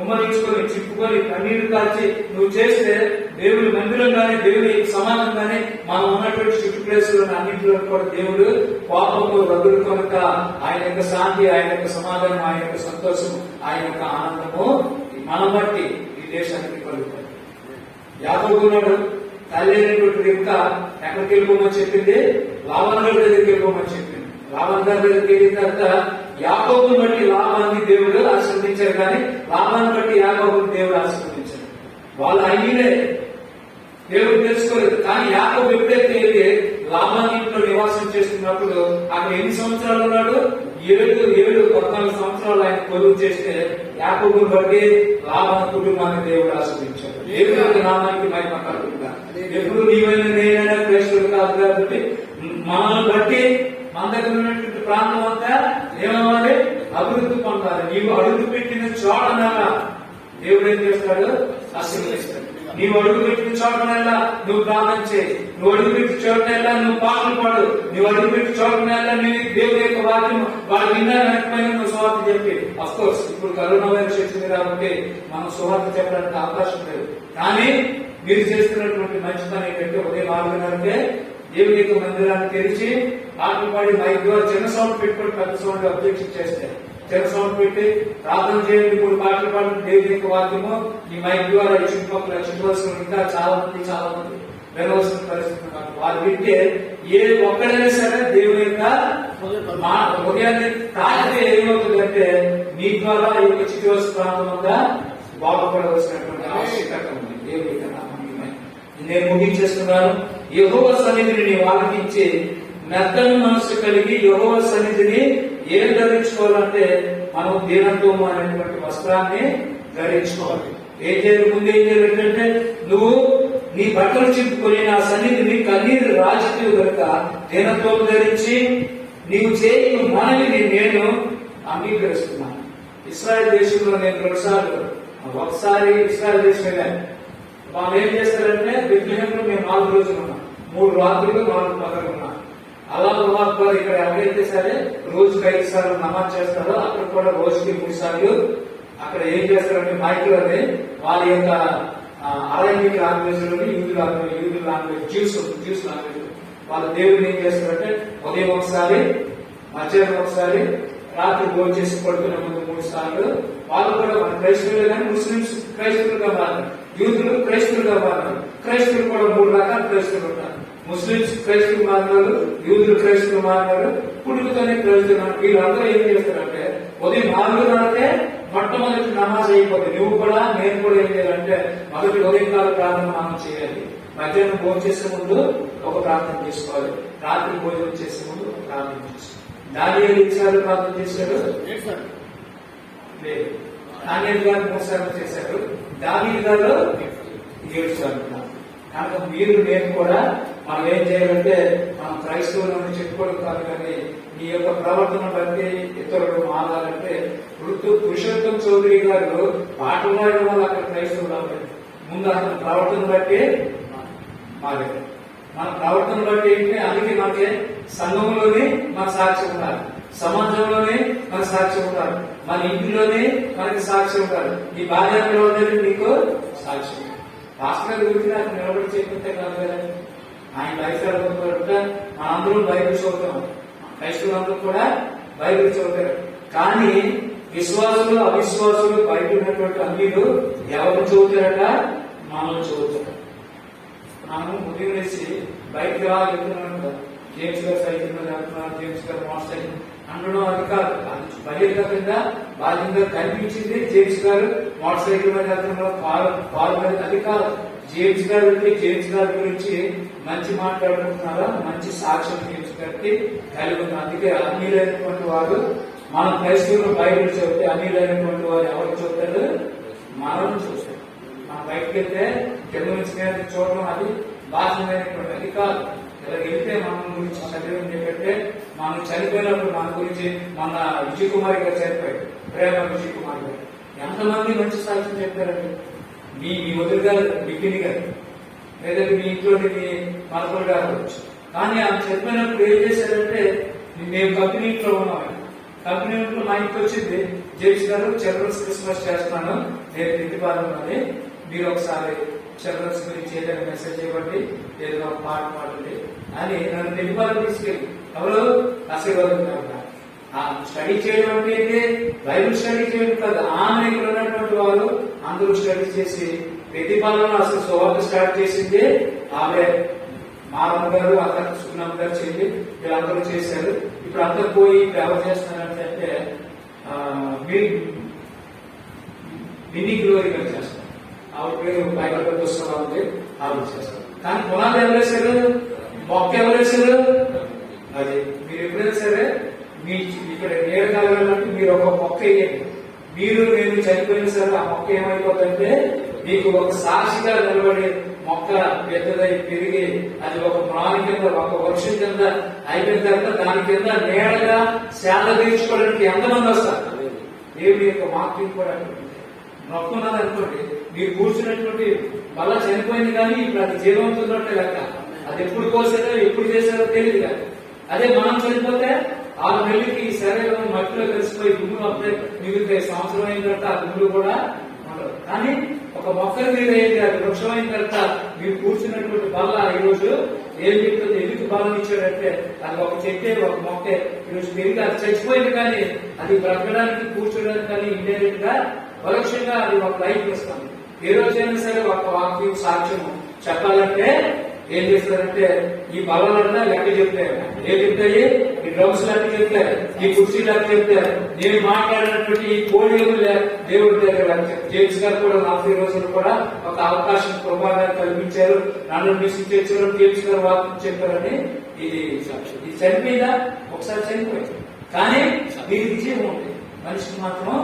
ఉమ్మరించుకొని చిప్పుకొని కన్నీరు కాల్చి నువ్వు చేస్తే దేవుడి మందిరం కానీ దేవుడి సమానం కానీ మనం ఉన్నటువంటి చుట్టూ ప్లేసులను అన్నింటిలో కూడా దేవుడు కోపంతో రగులు కనుక ఆయన యొక్క శాంతి, ఆయన యొక్క సమాధానం, ఆయన యొక్క సంతోషం, ఆయన యొక్క ఆనందము మనం బట్టి ఈ దేశానికి కలుగుతాయి. యాకోబు ఉన్నాడు, తల్లి అయినటువంటి రిబ్కా ఎక్కడికి వెళ్ళిపోమని చెప్పింది, లాబాను గారి దగ్గరికి వెళ్ళిపోమని చెప్పింది. లాబాను గారి దగ్గరికి వెళ్ళిన తర్వాత యాకోబుని బట్టి లాబాన్ని దేవుడు ఆశీర్వదించారు, కానీ లాబాను బట్టి యాకోబుని దేవుడు ఆశీర్వదించారు. వాళ్ళు అయ్యినే దేవుడు తెలుసుకోలేదు. కానీ యాకోబు ఎప్పుడైతే వెళ్ళి లాబాను ఇంట్లో నివాసం చేస్తున్నప్పుడు అక్కడ ఎన్ని సంవత్సరాలు ఉన్నాడు, 14 సంవత్సరాలు ఆయన కొలువు చేస్తే యాకోబుని బట్టి లాబాను కుటుంబాన్ని దేవుడు ఆశీర్వదించాడు. దేవుడి యొక్క నామానికి మహిమ కలుగుతుందా. ఎప్పుడు నీవైనా నేనైనా క్రైస్తవులు కాదు కాబట్టి మనల్ని బట్టి మన దగ్గర ఉన్నటువంటి ప్రాంతం అంతా ఏమవ్వాలి, అభివృద్ధి పొందాలి. నీవు అడుగు పెట్టిన చోటనల్లా దేవుడు ఏం చేస్తాడు, ఆశీర్వదిస్తాడు. నీవు అడుగు పెట్టిన చోటనల్లా నువ్వు ప్రార్థన చేయి, నువ్వు అడుగు పెట్టిన చోటనల్లా నువ్వు పాటలు పాడు, నువ్వు అడుగు పెట్టిన చోటనల్లా నువ్వు దేవుడి యొక్క వాక్యం వాళ్ళు విన్నా వెనకపోయినా నువ్వు సువార్త చెప్పి. అఫ్కోర్స్ ఇప్పుడు కరోనా వైరస్ వచ్చింది కాబట్టి మనం సువార్త చెప్పడానికి అవకాశం లేదు, కానీ మీరు చేస్తున్నటువంటి మంచి పని ఏంటంటే ఉదయం 4:30కే దేవుడి యొక్క మందిరాన్ని తెరిచి పాటలు పాడి మైక్ ద్వారా చిన్న సౌండ్ పెట్టుకొని పెద్ద సౌండ్ అబ్జెక్షన్ చేస్తే చిన్న సౌండ్ పెట్టి ప్రార్థన చేయండి, 3 పాటలు పాడి దేవుడి యొక్క వాక్యము ఈ మైక్ ద్వారా చుట్టుపక్కల చుట్టువలసిన ఇంకా చాలా మంది వినవలసిన పరిస్థితి. వారు వింటే ఏ ఒక్కడైనా సరే దేవుని యొక్క హృదయాన్ని తాకితే ఏమవుతుందంటే మీ ద్వారా ఈ యొక్క చుట్టువలస ప్రాంతం అంతా బాగుపడవలసినటువంటి ఆవశ్యకత ఉంది. దేవుడి యొక్క నేను ముగించేస్తున్నాను. యెహోవా సన్నిధిని నీవు ఆలకించి మెత్తని మనసు కలిగి యెహోవా సన్నిధిని ఏం ధరించుకోవాలంటే మనం దీనత్వం అనేటువంటి వస్త్రాన్ని ధరించుకోవాలి. ఏం చేయాలి, ముందు ఏం చేయాలి ఏంటంటే నువ్వు నీ బట్టలు చింపుకొని నా సన్నిధిని కన్నీరు రాజకీయ కనుక దీనత్వం ధరించి నీవు చేయు మనవిని నేను అంగీకరిస్తున్నాను. ఇశ్రాయేల్ దేశంలో నేను 2 సార్లు, ఒకసారి ఇశ్రాయేల్ దేశం వెళ్ళాను. వాళ్ళు ఏం చేస్తారంటే బెత్లెహేంలో మేము 4 రోజులు ఉన్నాం, 3 రాత్రులు 4 పగలు ఉన్నాం. అలా వారు ఇక్కడ ఎవరైతే సరే రోజుకి 5 సార్లు నమాజ్ చేస్తారో అక్కడ కూడా రోజుకి 3 సార్లు అక్కడ ఏం చేస్తారంటే మైక్లోనే వాళ్ళ యొక్క అరేబిక్ లాంగ్వేజ్ లోని యూదు లాంగ్వేజ్ జ్యూస్ లాంగ్వేజ్ వాళ్ళ దేవుడిని ఏం చేస్తారంటే ఉదయం ఒకసారి, మధ్యాహ్నం ఒకసారి, రాత్రి భోజనం చేసి పడుకునే ముందు 3 సార్లు వాళ్ళు కూడా మన క్రైస్తవులు కానీ ముస్లింస్ క్రైస్తవులుగా మారారు, యూదులు క్రైస్తవులుగా మారారు. క్రైస్తవులు కూడా 3 రకాల క్రైస్తవులు ఉంటారు. ముస్లింస్ క్రైస్తవులు మారినారు, యూదులు క్రైస్తవులు మారినారు, పుట్టుకతోనే క్రైస్తవులు. వీళ్ళందరూ ఏం చేస్తారంటే ఉదయం 4:30కే మొట్టమొదటి నమాజ్ అయిపోతుంది. నువ్వు కూడా నేను కూడా ఏం చేయాలంటే మొదటి ఉదయకాల ప్రార్థన మనం చేయాలి. మధ్యాహ్నం భోజనం చేసే ముందు ఒక ప్రార్థన చేసుకోవాలి, రాత్రి భోజనం చేసే ముందు ఒక ప్రార్థన చేసుకోవాలి. దానియేలు 2 సార్లు ప్రార్థన చేశాడు, దానియేలు గారు 3 సార్లు చేశారు, దావీదు గారు 7 సార్లు. కనుక మీరు నేను కూడా మనం ఏం చేయాలంటే మనం క్రైస్తవులను చెప్పుకోవడం కాదు, కానీ మీ యొక్క ప్రవర్తన బట్టి ఇతరులు మారాలంటే పురుషోత్తం చౌదరి గారు పాటలు పాడడం వల్ల అక్కడ క్రైస్తవులు అవ్వాలి. ముందు అతని ప్రవర్తన బట్టి మారారు. మన ప్రవర్తన బట్టి ఏంటి, అందుకే మనకి సంఘంలోనే మన సాక్ష్యం ఉండాలి. సమాజంలోనే మనకు సాక్ష్యం ఉంటారు, మన ఇంటిలోనే మనకి సాక్ష్యం ఉంటారు, ఈ భార్యలోనే నీకు సాక్ష్యం. పాస్టర్ గురించి నాకు నిలబడి చెప్పుకుంటే కాదు కదా, ఆయన బయట మనందరూ బైబిల్ చదువుతాం, క్రైస్తవులందరూ కూడా బైబిల్ చదువుతారు. కానీ విశ్వాసులు అవిశ్వాసులు బయట ఉన్నటువంటి అన్నిలు ఎవరు చదువుతారట? మనం చదువుతారు. మనం ఉదయం వేసి బయటకు వెళ్తున్నాను, జేమ్స్ గారు సైకిల్ మీద వెళ్తున్నారు, జేమ్స్ గారు మోటార్ సైకిల్ అనడం అది కాదు. అది బహిర్గతంగా బాధ్యంగా కనిపించింది. జేమ్స్ గారు మోటార్ సైకిల్ మీద వెళ్తున్నారు, కారు మీద, అది కాదు. జేమ్స్ గారు వెళ్తే జేమ్స్ గారి గురించి మంచి మాట్లాడుకుంటున్నారా? మంచి సాక్ష్యం జేమ్స్ గారికి కలిగి ఉంది. అందుకే అన్నిలైనటువంటి వారు, మనం క్రైస్తవులు బైబిల్ చదివితే అన్నిలైనటువంటి వారు ఎవరు చూస్తారు? మనం చూస్తాం. మనం బయటకు వెళ్తే కింద నుంచి చూడడం అది బాధ్యమైనటువంటి, అది కాదు. ఇలా వెళ్తే మన గురించి చదివింది ఏంటంటే, మనం చనిపోయినప్పుడు మన గురించి మన విజయ్ కుమార్ గారు చనిపోయాడు, ప్రేమ విజయ్ కుమార్ గారు. ఎంతమంది మంచి సాక్ష్యం చెప్పారండి? మీ వదిలి గారు, బిపిని గారు, లేదంటే మీ ఇంట్లో మీ మరొకరు గారు వచ్చు. కానీ ఆ చనిపోయినప్పుడు ఏం చేశారంటే, మేము కంపెనీలో ఉన్నాం, కంపెనీలో మా ఇంటికి వచ్చింది, జేమ్స్ గారు చిల్డ్రన్స్ క్రిస్మస్ చేస్తున్నాను, నేను తిట్టిపాలని, మీరు ఒకసారి చిల్డ్రన్స్ గురించి ఏదైనా మెసేజ్ ఇవ్వండి, ఏదైనా ఒక పాట పాడండి అని నన్ను తిట్టిపాలని తీసుకెళ్ళి, ఎవరు ఆశీర్వాదం స్టడీ చేయడం అంటే బైబిల్ స్టడీ చేయడం కాదు. ఆమె ఇక్కడ ఉన్నటువంటి వాళ్ళు అందరూ స్టడీ చేసి ప్రతిపాలన అసలు సువార్త స్టార్ట్ చేసింది ఆమె. మారమ్మ గారు, అక్కడ సున్నమ్మ గారు చెల్లి, వీళ్ళందరూ చేశారు. ఇప్పుడు అందరూ పోయి ఇప్పుడు ఎవరు చేస్తున్నారంటే మినీ గ్లోరీ గారు చేస్తారు. ఆవిడ పేరు బైబిల్ పుస్తకం ఉంది, ఆవిడ చేస్తారు. కానీ పునాది ఎవరేశారు? మొక్క ఎవరేశారు? అది మీరు ఎప్పుడైనా సరే మీ ఇక్కడ నేరు కలగాలంటే మీరు ఒక మొక్క వేయండి. మీరు నేను చనిపోయిన సరే ఆ మొక్క ఏమైపోతుందంటే మీకు ఒక సాక్షిగా నిలబడి మొక్క పెద్దదై పెరిగి అది ఒక ప్రాణి కింద, ఒక వృక్షం కింద అయిపోయిన తర్వాత దాని కింద నేడగా శాంత తీర్చుకోవడానికి ఎంతమంది వస్తారు? దేవుడి యొక్క వాక్యం కూడా నొక్కున్నది అనుకోండి, మీరు కూర్చున్నటువంటి వల్ల చనిపోయింది, కానీ ఇప్పుడు అది జీవంతున్నట్టే లెక్క. అది ఎప్పుడు కోసారో ఎప్పుడు చేశారో తెలియదు కానీ. అదే మనం చనిపోతే 6 నెలలకి శరీరం మట్టిలో కలిసిపోయి గుమ్ములు అప్పుడే మిగులుతాయి. సంవత్సరం అయిన తర్వాత ఆ గుమ్ములు కూడా ఉండవు. కానీ ఒక మొక్కలు మీరు ఏంటి, అది వృక్షం అయిన తర్వాత మీరు కూర్చున్నటువంటి బల్ల ఈరోజు ఏం చెప్తుంది? ఎందుకు బలం ఇచ్చాడంటే అది ఒక చెట్టే, ఒక మొక్కే ఈరోజు పెరిగి అది చచ్చిపోయింది, కానీ అది బ్రతకడానికి కూర్చోడానికి కానీ ఇండైరెక్ట్ గా పరోక్షంగా అది ఒక లైఫ్ ఇస్తుంది. ఏ రోజైనా సరే ఒక వాక్యం సాక్ష్యం చెప్పాలంటే ఏం చేస్తారంటే ఈ బలాలన్నా లెక్క చెప్తారు. ఏం చెప్తాయి? ఈ డ్రమ్స్ లెక్క చెప్తారు, ఈ కుర్చీ లెక్క చెప్తారు. నేను మాట్లాడినటువంటి ఈ పోడియం దేవుడి దగ్గర లెక్క చెప్తారు. జేమ్స్ గారు కూడా 40 రోజులు కూడా ఒక అవకాశం ప్రభావాన్ని కల్పించారు, నన్ను మిషన్ తెచ్చారు, జేమ్స్ గారు వాక్యం చెప్పారని ఇది సాక్ష్యం. ఇది చనిపోయిందా? ఒకసారి చనిపోయింది, కానీ దీనికి జీవం ఉంది. మనిషికి మాత్రం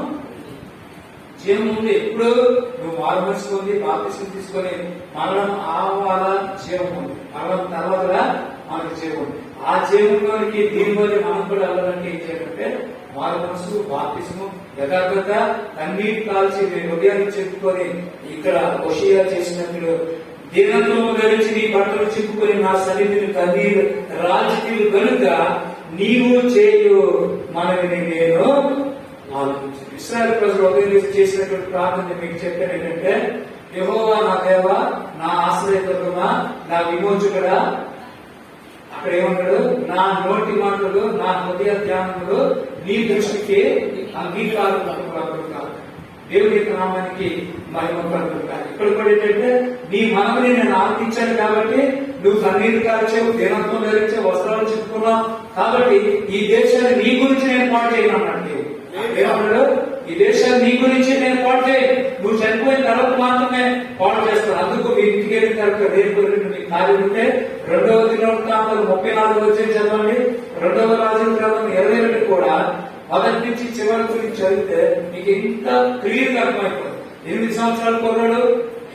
జీవం ఉంది. ఎప్పుడు నువ్వు మారు మనసు ఉంది, బాప్తిసం తీసుకొని మరణం ఆవాల జీవం ఉంది, మరణం తర్వాత మనకు జీవం ఉంది. ఆ జీవంలోనికి దీనివల్ల మనం కూడా వెళ్ళాలంటే ఏం చేయాలంటే మారు మనసు, బాప్తిసము, యథార్థత, కన్నీరు కాల్చి హృదయాన్ని చెప్పుకొని ఇక్కడ హోషేయ చేసినట్లు దీనత్వము ధరించి నీ బట్టలు చెప్పుకొని నా సన్నిధిని కన్నీరు రాజకీయ కనుక నీవు చేయు మనని నేను ఆలోచించాను. ఇశ్రాయేలు ప్రజలు ఉదయం చేసినటువంటి ప్రార్థన మీకు చెప్పాను ఏంటంటే, యెహోవా నా దేవా, నా ఆశ్రయదుర్గమా, నా విమోచకుడా. అక్కడ ఏమన్నాడు? నా నోటి మాటలు, నా హృదయ ధ్యానములు నీ దృష్టికి అంగీకారం కాదు. దేవుని యొక్క నామానికి మహిమ కలుగుతారు. ఇక్కడ కూడా ఏంటంటే నీ మనమని నేను ఆనందించాను కాబట్టి నువ్వు కన్నీరు కాల్చావు, దీనత్వం ధరించావు, వస్త్రాలు చెప్పుకున్నావు కాబట్టి ఈ దేశాన్ని నీ గురించి నేను పాటు చేయనన్నాడు. ఏమన్నాడు? ఈ దేశాన్ని నీ గురించి నేను పాటు చేయను, నువ్వు చనిపోయిన తర్వాత మాత్రమే పాటు చేస్తాను. అందుకు మీ ఇంటికి వెళ్ళిన తర్వాత రేపు మీ కార్యం ఉంటే 2వ దినవృత్తాంతాలు 34 చదవండి. 2వ రాజుల గ్రంథం 22 కూడా మొదటి నుంచి చివరి గురించి చదివితే మీకు ఇంత క్లియర్ గా అర్థమైపోతుంది. 8 సంవత్సరాల కుర్రాడు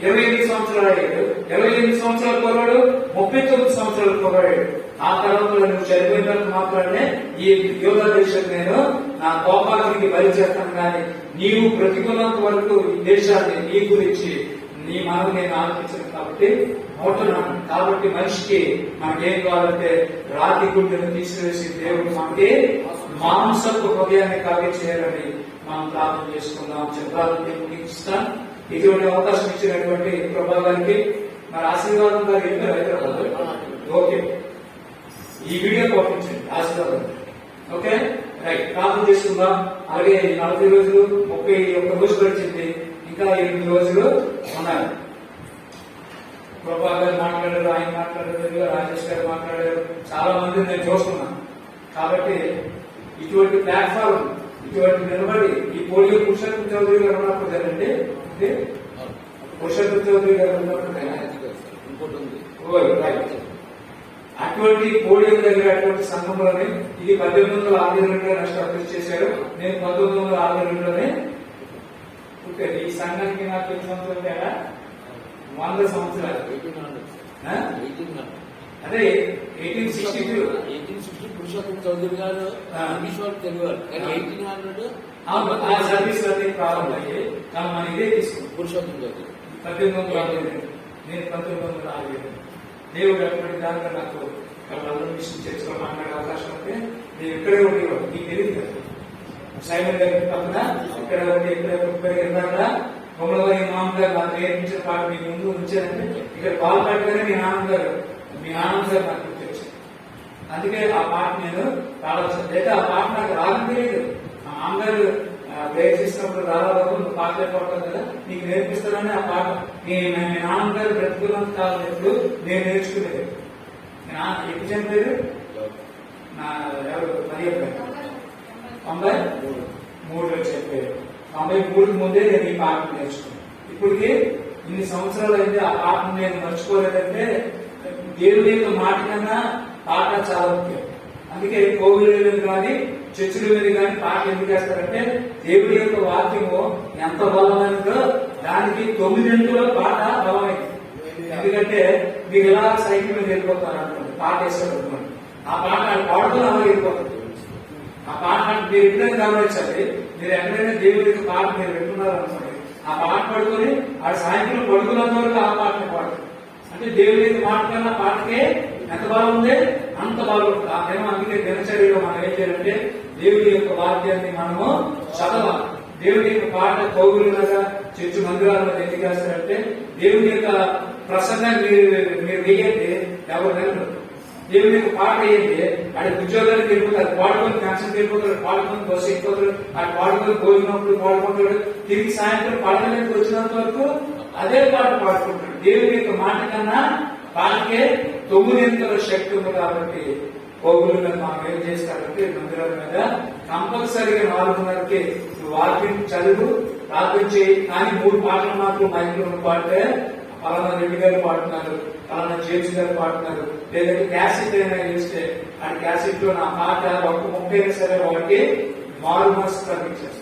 25 సంవత్సరాలు అయ్యాడు, 28 సంవత్సరాల కుర్రాడు 39 సంవత్సరాల కుర్రాడు. ఆ తర్వాత నువ్వు చనిపోయిన తర్వాత మాత్రమే ఈ యోగా దేశం నేను నా కోపానికి బలి చేస్తాను, కానీ నీవు బ్రతికున్నంత వరకు ఈ దేశాన్ని నీ గురించి నీ మనం నేను ఆలోచించను కాబట్టి అవుతున్నాను. కాబట్టి మనిషికి మనకేం కావాలంటే రాతి గుండెను తీసివేసి దేవుడు మనకి మాంసపు హృదయాన్ని కలిగి చేయాలని మనం ప్రార్థన చేసుకుందాం. ప్రార్థన ముగిస్తాం. ఇటువంటి అవకాశం ఇచ్చినటువంటి ప్రభా గారికి మరి ఆశీర్వాదం గారు హైదరాబాద్. ఓకే, ఈ వీడియో పంపించండి ఆశీర్వాదం. ఓకే రైట్, ప్రార్థన చేసుకుందాం. అలాగే 40 రోజులు 31 రోజు గడిచింది, ఇంకా 8 రోజులు ఉన్నాయి. ప్రభా గారు మాట్లాడారు, ఆయన మాట్లాడారు, రాజేష్ గారు మాట్లాడారు, చాలా మంది నేను చూస్తున్నాను. కాబట్టి ఇటువంటి ప్లాట్ఫామ్, ఇటువంటి నిలబడి ఈ పోలియో పురుషోత్తం చౌదరి గారు ఉన్నప్పుడు కదండి, పురుషోత్తం చౌదరి గారు ఉన్నప్పుడు అటువంటి పోలియో దగ్గర అటువంటి సంఘంలోనే ఇది 1862 ఎస్టాబ్లిష్ చేశారు. నేను 1962లోనే పుట్టాను. ఈ సంఘానికి నాకు ఎన్ని సంవత్సరాలు తేడా? 100 సంవత్సరాలు. అదే 1860 పురుషోత్తం చౌదరి గారు ఇంగ్లీష్ వాళ్ళు తెలుగువారు, కానీ 1800 సర్వీస్ అన్ని ప్రారంభమయ్యాయి. కానీ మన ఇదే తీసుకుంది పురుషోత్తం చౌదరి 1862. నేను 1962. దేవుడు అటువంటి దాంట్లో నాకు వాళ్ళందరూ మిషన్ చర్చలో మాట్లాడే అవకాశం ఉంటే నేను ఇక్కడే ఉండేవాడు. నీకు తెలియదు కదా, సైమన్ గారి పక్కన ఇక్కడ ఉండి ఎక్కడ ఇందాక బొమ్మలవారి మామూలు గారు నాకు నేర్పించిన పాట మీ ముందు ఉంచారంటే ఇక్కడ పాల్పడగానే మీ నాన్న గారు నాకు గుర్తొచ్చారు. అందుకే ఆ పాట నేను పాడాల్సింది. అయితే ఆ పాట నాకు రాదని తెలియదు. మా మామగారు ప్రేయర్ చేసినప్పుడు రాబాబు నువ్వు పాటలే పాడతావు కదా, నీకు నేర్పిస్తానని ఆ పాట మీ నాన్నగారు బ్రతుకున్నంత కాలం ఎప్పుడు నేను నేర్చుకునేది. ఎప్పుడు చనిపోయారు? నా ఎవరు 93లో చెప్పారు. 93కి ముందే నేను ఈ పాట నేర్చుకున్నాను. ఇప్పటికి ఇన్ని సంవత్సరాలు అయితే ఆ పాటను నేను మర్చిపోలేదంటే దేవుడి యొక్క మాట కన్నా పాట చాలా ముఖ్యం. అందుకే కోవిల మీద కానీ చర్చిల మీద కానీ పాట ఎందుకు వేస్తారంటే దేవుడి యొక్క వాక్యము ఎంత బలమైనదో దానికి 9 గంటల పాట బలమైంది. ఎందుకంటే మీరు ఎలా సైకిల్ మీద వెళ్ళిపోతారు అనుకోండి, పాట వేస్తారు, ఆ పాట పాడుతూ అలా వెళ్ళిపోతుంది. ఆ పాట మీరు ఎప్పుడైనా గమనించాలి. మీరు ఎక్కడైనా దేవుడి యొక్క పాట మీరు వింటున్నారు అనుకోండి, ఆ పాట పడుకొని ఆ సాయంత్రం పడుకున్నంత వరకు ఆ పాటను పాడుతుంది. అంటే దేవుడి యొక్క మాట కన్నా పాటకే ఎంత బలం ఉంది, అంత బలం ఉంటుంది. ఆ దినం అందుకే దినచర్యలో మనం ఏం చేయాలంటే దేవుడి యొక్క వాక్యాన్ని మనము చదవాలి. దేవుడి యొక్క పాట కౌగులుగా చర్చి మందిరాలను ఎందుకు వేస్తారంటే దేవుడి యొక్క ప్రసంగాన్ని మీరు వేయండి, ఎవరు నిలబడరు. దేవుడి యొక్క పాట వేయండి, అది ఉద్యోగానికి వెళ్ళిపోతారు, పాడుకొని పెన్షన్కి వెళ్ళిపోతాడు, పాడుకొని బస్సు ఎక్కిపోతాడు, అది పాడుకొని భోజనప్పుడు పాడుకుంటాడు, తిరిగి సాయంత్రం పాడడానికి వచ్చినంత వరకు అదే పాట పాడుకుంటాడు. దేవుడి యొక్క మాట కన్నా పాటకే 9 శక్తి ఉంది. కాబట్టి కోగుల మీద మనం ఏం చేస్తారంటే మందిరాల మీద కంపల్సరీగా 4:30కి వాక్యం చదువు ప్రార్థన చేయి. కానీ 3 పాటలు మాత్రం మైక్లో పాడితే పలానా రెడ్డి గారు పాడుతున్నారు, పలానా జేమ్స్ గారు పాడుతున్నారు, లేదంటే క్యాసెట్ అయినా చేస్తే ఆ క్యాసెట్ లో నా పాట ఒక 30 అయినా సరే వాళ్ళకి మారు మనసు కలిగించేస్తారు.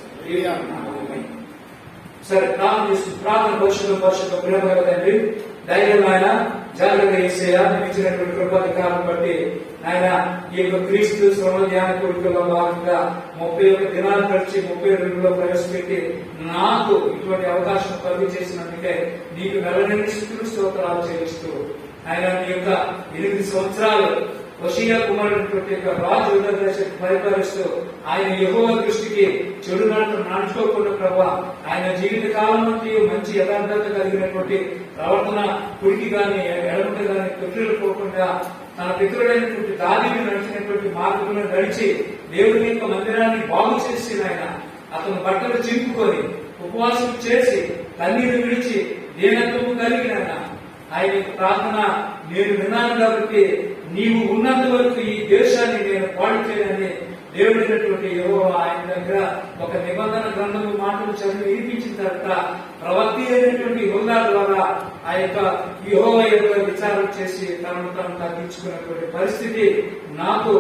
సరే, ప్రార్థన చేస్తుంది. ప్రార్థన పరిశుద్ధ ప్రేమ కదండి, ధైర్యం ఆయన జాగ్రత్త ఇచ్చినటువంటి కృపాధికారం బట్టి ఆయన ఈ యొక్క క్రీస్తు శ్రమ ధ్యాన కోరికలో భాగంగా 31 దినాలు గడిచి 32లో ప్రవేశపెట్టి నాకు ఇటువంటి అవకాశం కలిగి చేసినందుకే నీకు నెలనిండి స్తోత్రాలు చెల్లిస్తూ ఆయన నీ యొక్క 8 సంవత్సరాలు వషీయా కుమారుడు రాజు పరిపాలిస్తూ ఆయన యెహోవా దృష్టికి చెడు నడుచుకోకుండా ప్రభా ఆయన జీవిత కాలం నుండి మంచి యథార్థత కలిగినటువంటి ప్రవర్తన, కుడికి గాని ఎడమకి గాని తొట్టిలు పోకుండా తన పితరుడైనటువంటి దారిని నడిచినటువంటి మార్గంలో నడిచి దేవుని యొక్క మందిరాన్ని బాగు చేసి ఆయన అతను బట్టలు చింపుకొని ఉపవాసం చేసి కన్నీరు విడిచి దేనత్వము కలిగిన ఆయన ప్రార్థన నేను విన్నాను. కాబట్టి నీవు ఉన్నంత వరకు ఈ దేశాన్ని నేను పాడు చేయాలని దేవుడైనటువంటి యెహోవా ఆయన దగ్గర ఒక నిబంధన గ్రంథము మాటలు చదివి వినిపించిన తర్వాత ప్రవక్తి అయినటువంటి యోగా ద్వారా ఆ యొక్క యెహోవా యొక్క విచారణ చేసి తనను తగ్గించుకున్నటువంటి పరిస్థితి మాకు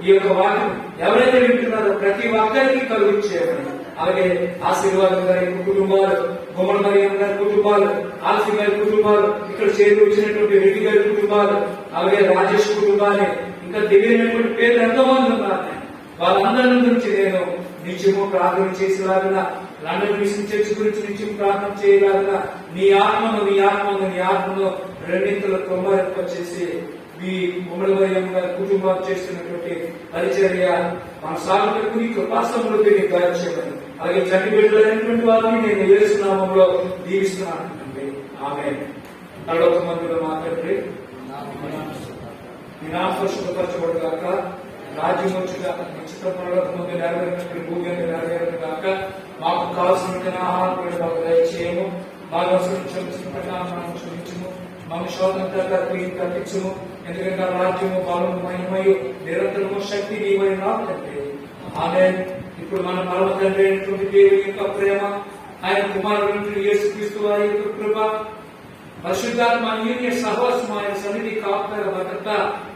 ఈ యొక్క వాక్యం ఎవరైతే వింటున్నారో ప్రతి ఒక్కరికి కలిగించేయమని, అలాగే ఆశీర్వాదం గారి కుటుంబాలు, గుమ్మల మరియమ్మ గారి కుటుంబాలు, ఆలసి గారి కుటుంబాలు, ఇక్కడ చేరుకు వచ్చినటువంటి రెడ్డి గారి కుటుంబాలు, అలాగే రాజేష్ కుటుంబాన్ని, ఇంకా తెలియనటువంటి పేర్లు ఎంతో మంది ఉన్నారు. వాళ్ళందరి గురించి నేను నిత్యము ప్రార్థన చేసేలాగా, లండన్ మిషన్ చర్చ్ గురించి నిత్యం ప్రార్థన చేయలాగా నీ ఆత్మను రెండింతలు 90 చేసి ఈ ఉమ్మడి గారి కుటుంబాలు చేస్తున్నటువంటి పరిచర్య మన సాగులకు నీ కృపాసములకు నీ కార్యక్రమం అలాగే చంటి బిడ్డలైనటువంటి వారిని నేను యేసునామంలో దీవిస్తున్నాను అంటే ఆమె నడొక మందిలో మాట్లాడి నీ నామం శుభపరచబడుగాక రాజ్యం వచ్చుగా నిశ్చిత పరలోక ముందు నెరవేరినట్టు భూమి మీద నెరవేరును గాక మాకు కావాల్సిన ఆహారం కూడా మాకు దయచేయము బాగా క్షమించము మన శోధంతా కల్పించము ఎందుకంటే రాజ్యము బలము మహిమయు నిరంతరము శక్తి నీవై నాకు తండ్రి ఆమె ఇప్పుడు మన పరమ తండ్రి అయినటువంటి దేవుని యొక్క ప్రేమ ఆయన కుమారుడు యేసుక్రీస్తు వారి యొక్క కృప పరిశుద్ధాత్మ అన్యోన్య సహవాసం ఆయన సన్నిధి కాపుదల భద్రత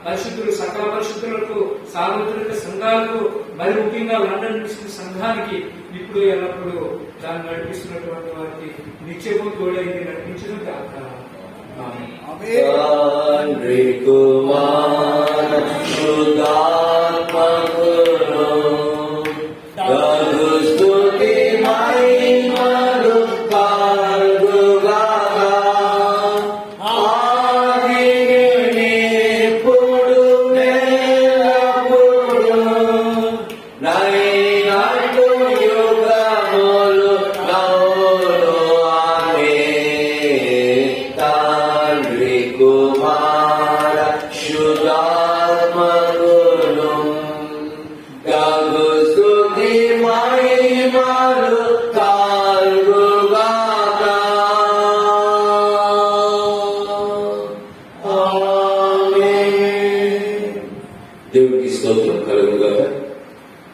పరిశుద్ధులు సకల పరిశుద్ధులకు సార్వత్రిక సంఘాలకు మరి ముఖ్యంగా లండన్ మిషన్ సంఘానికి ఇప్పుడు ఎల్లప్పుడూ దాన్ని నడిపిస్తున్నటువంటి వారికి నిత్యము తోడైంది నడిపించడం కాక తండ్రి కుమార శుద్ధాత్మకును స్తుతి మహిమలు కలుగుగాక ఆదిని ఇప్పుడు ఎల్లప్పుడూ నైనాటు యుగములు నౌలు ఆమేన్. తండ్రి కుమార శుద్ధాత్మకును స్తుతి మహిమలు కలుగుగాక ఆమేన్. దేవునికి స్తోత్రం కలుగుగాక.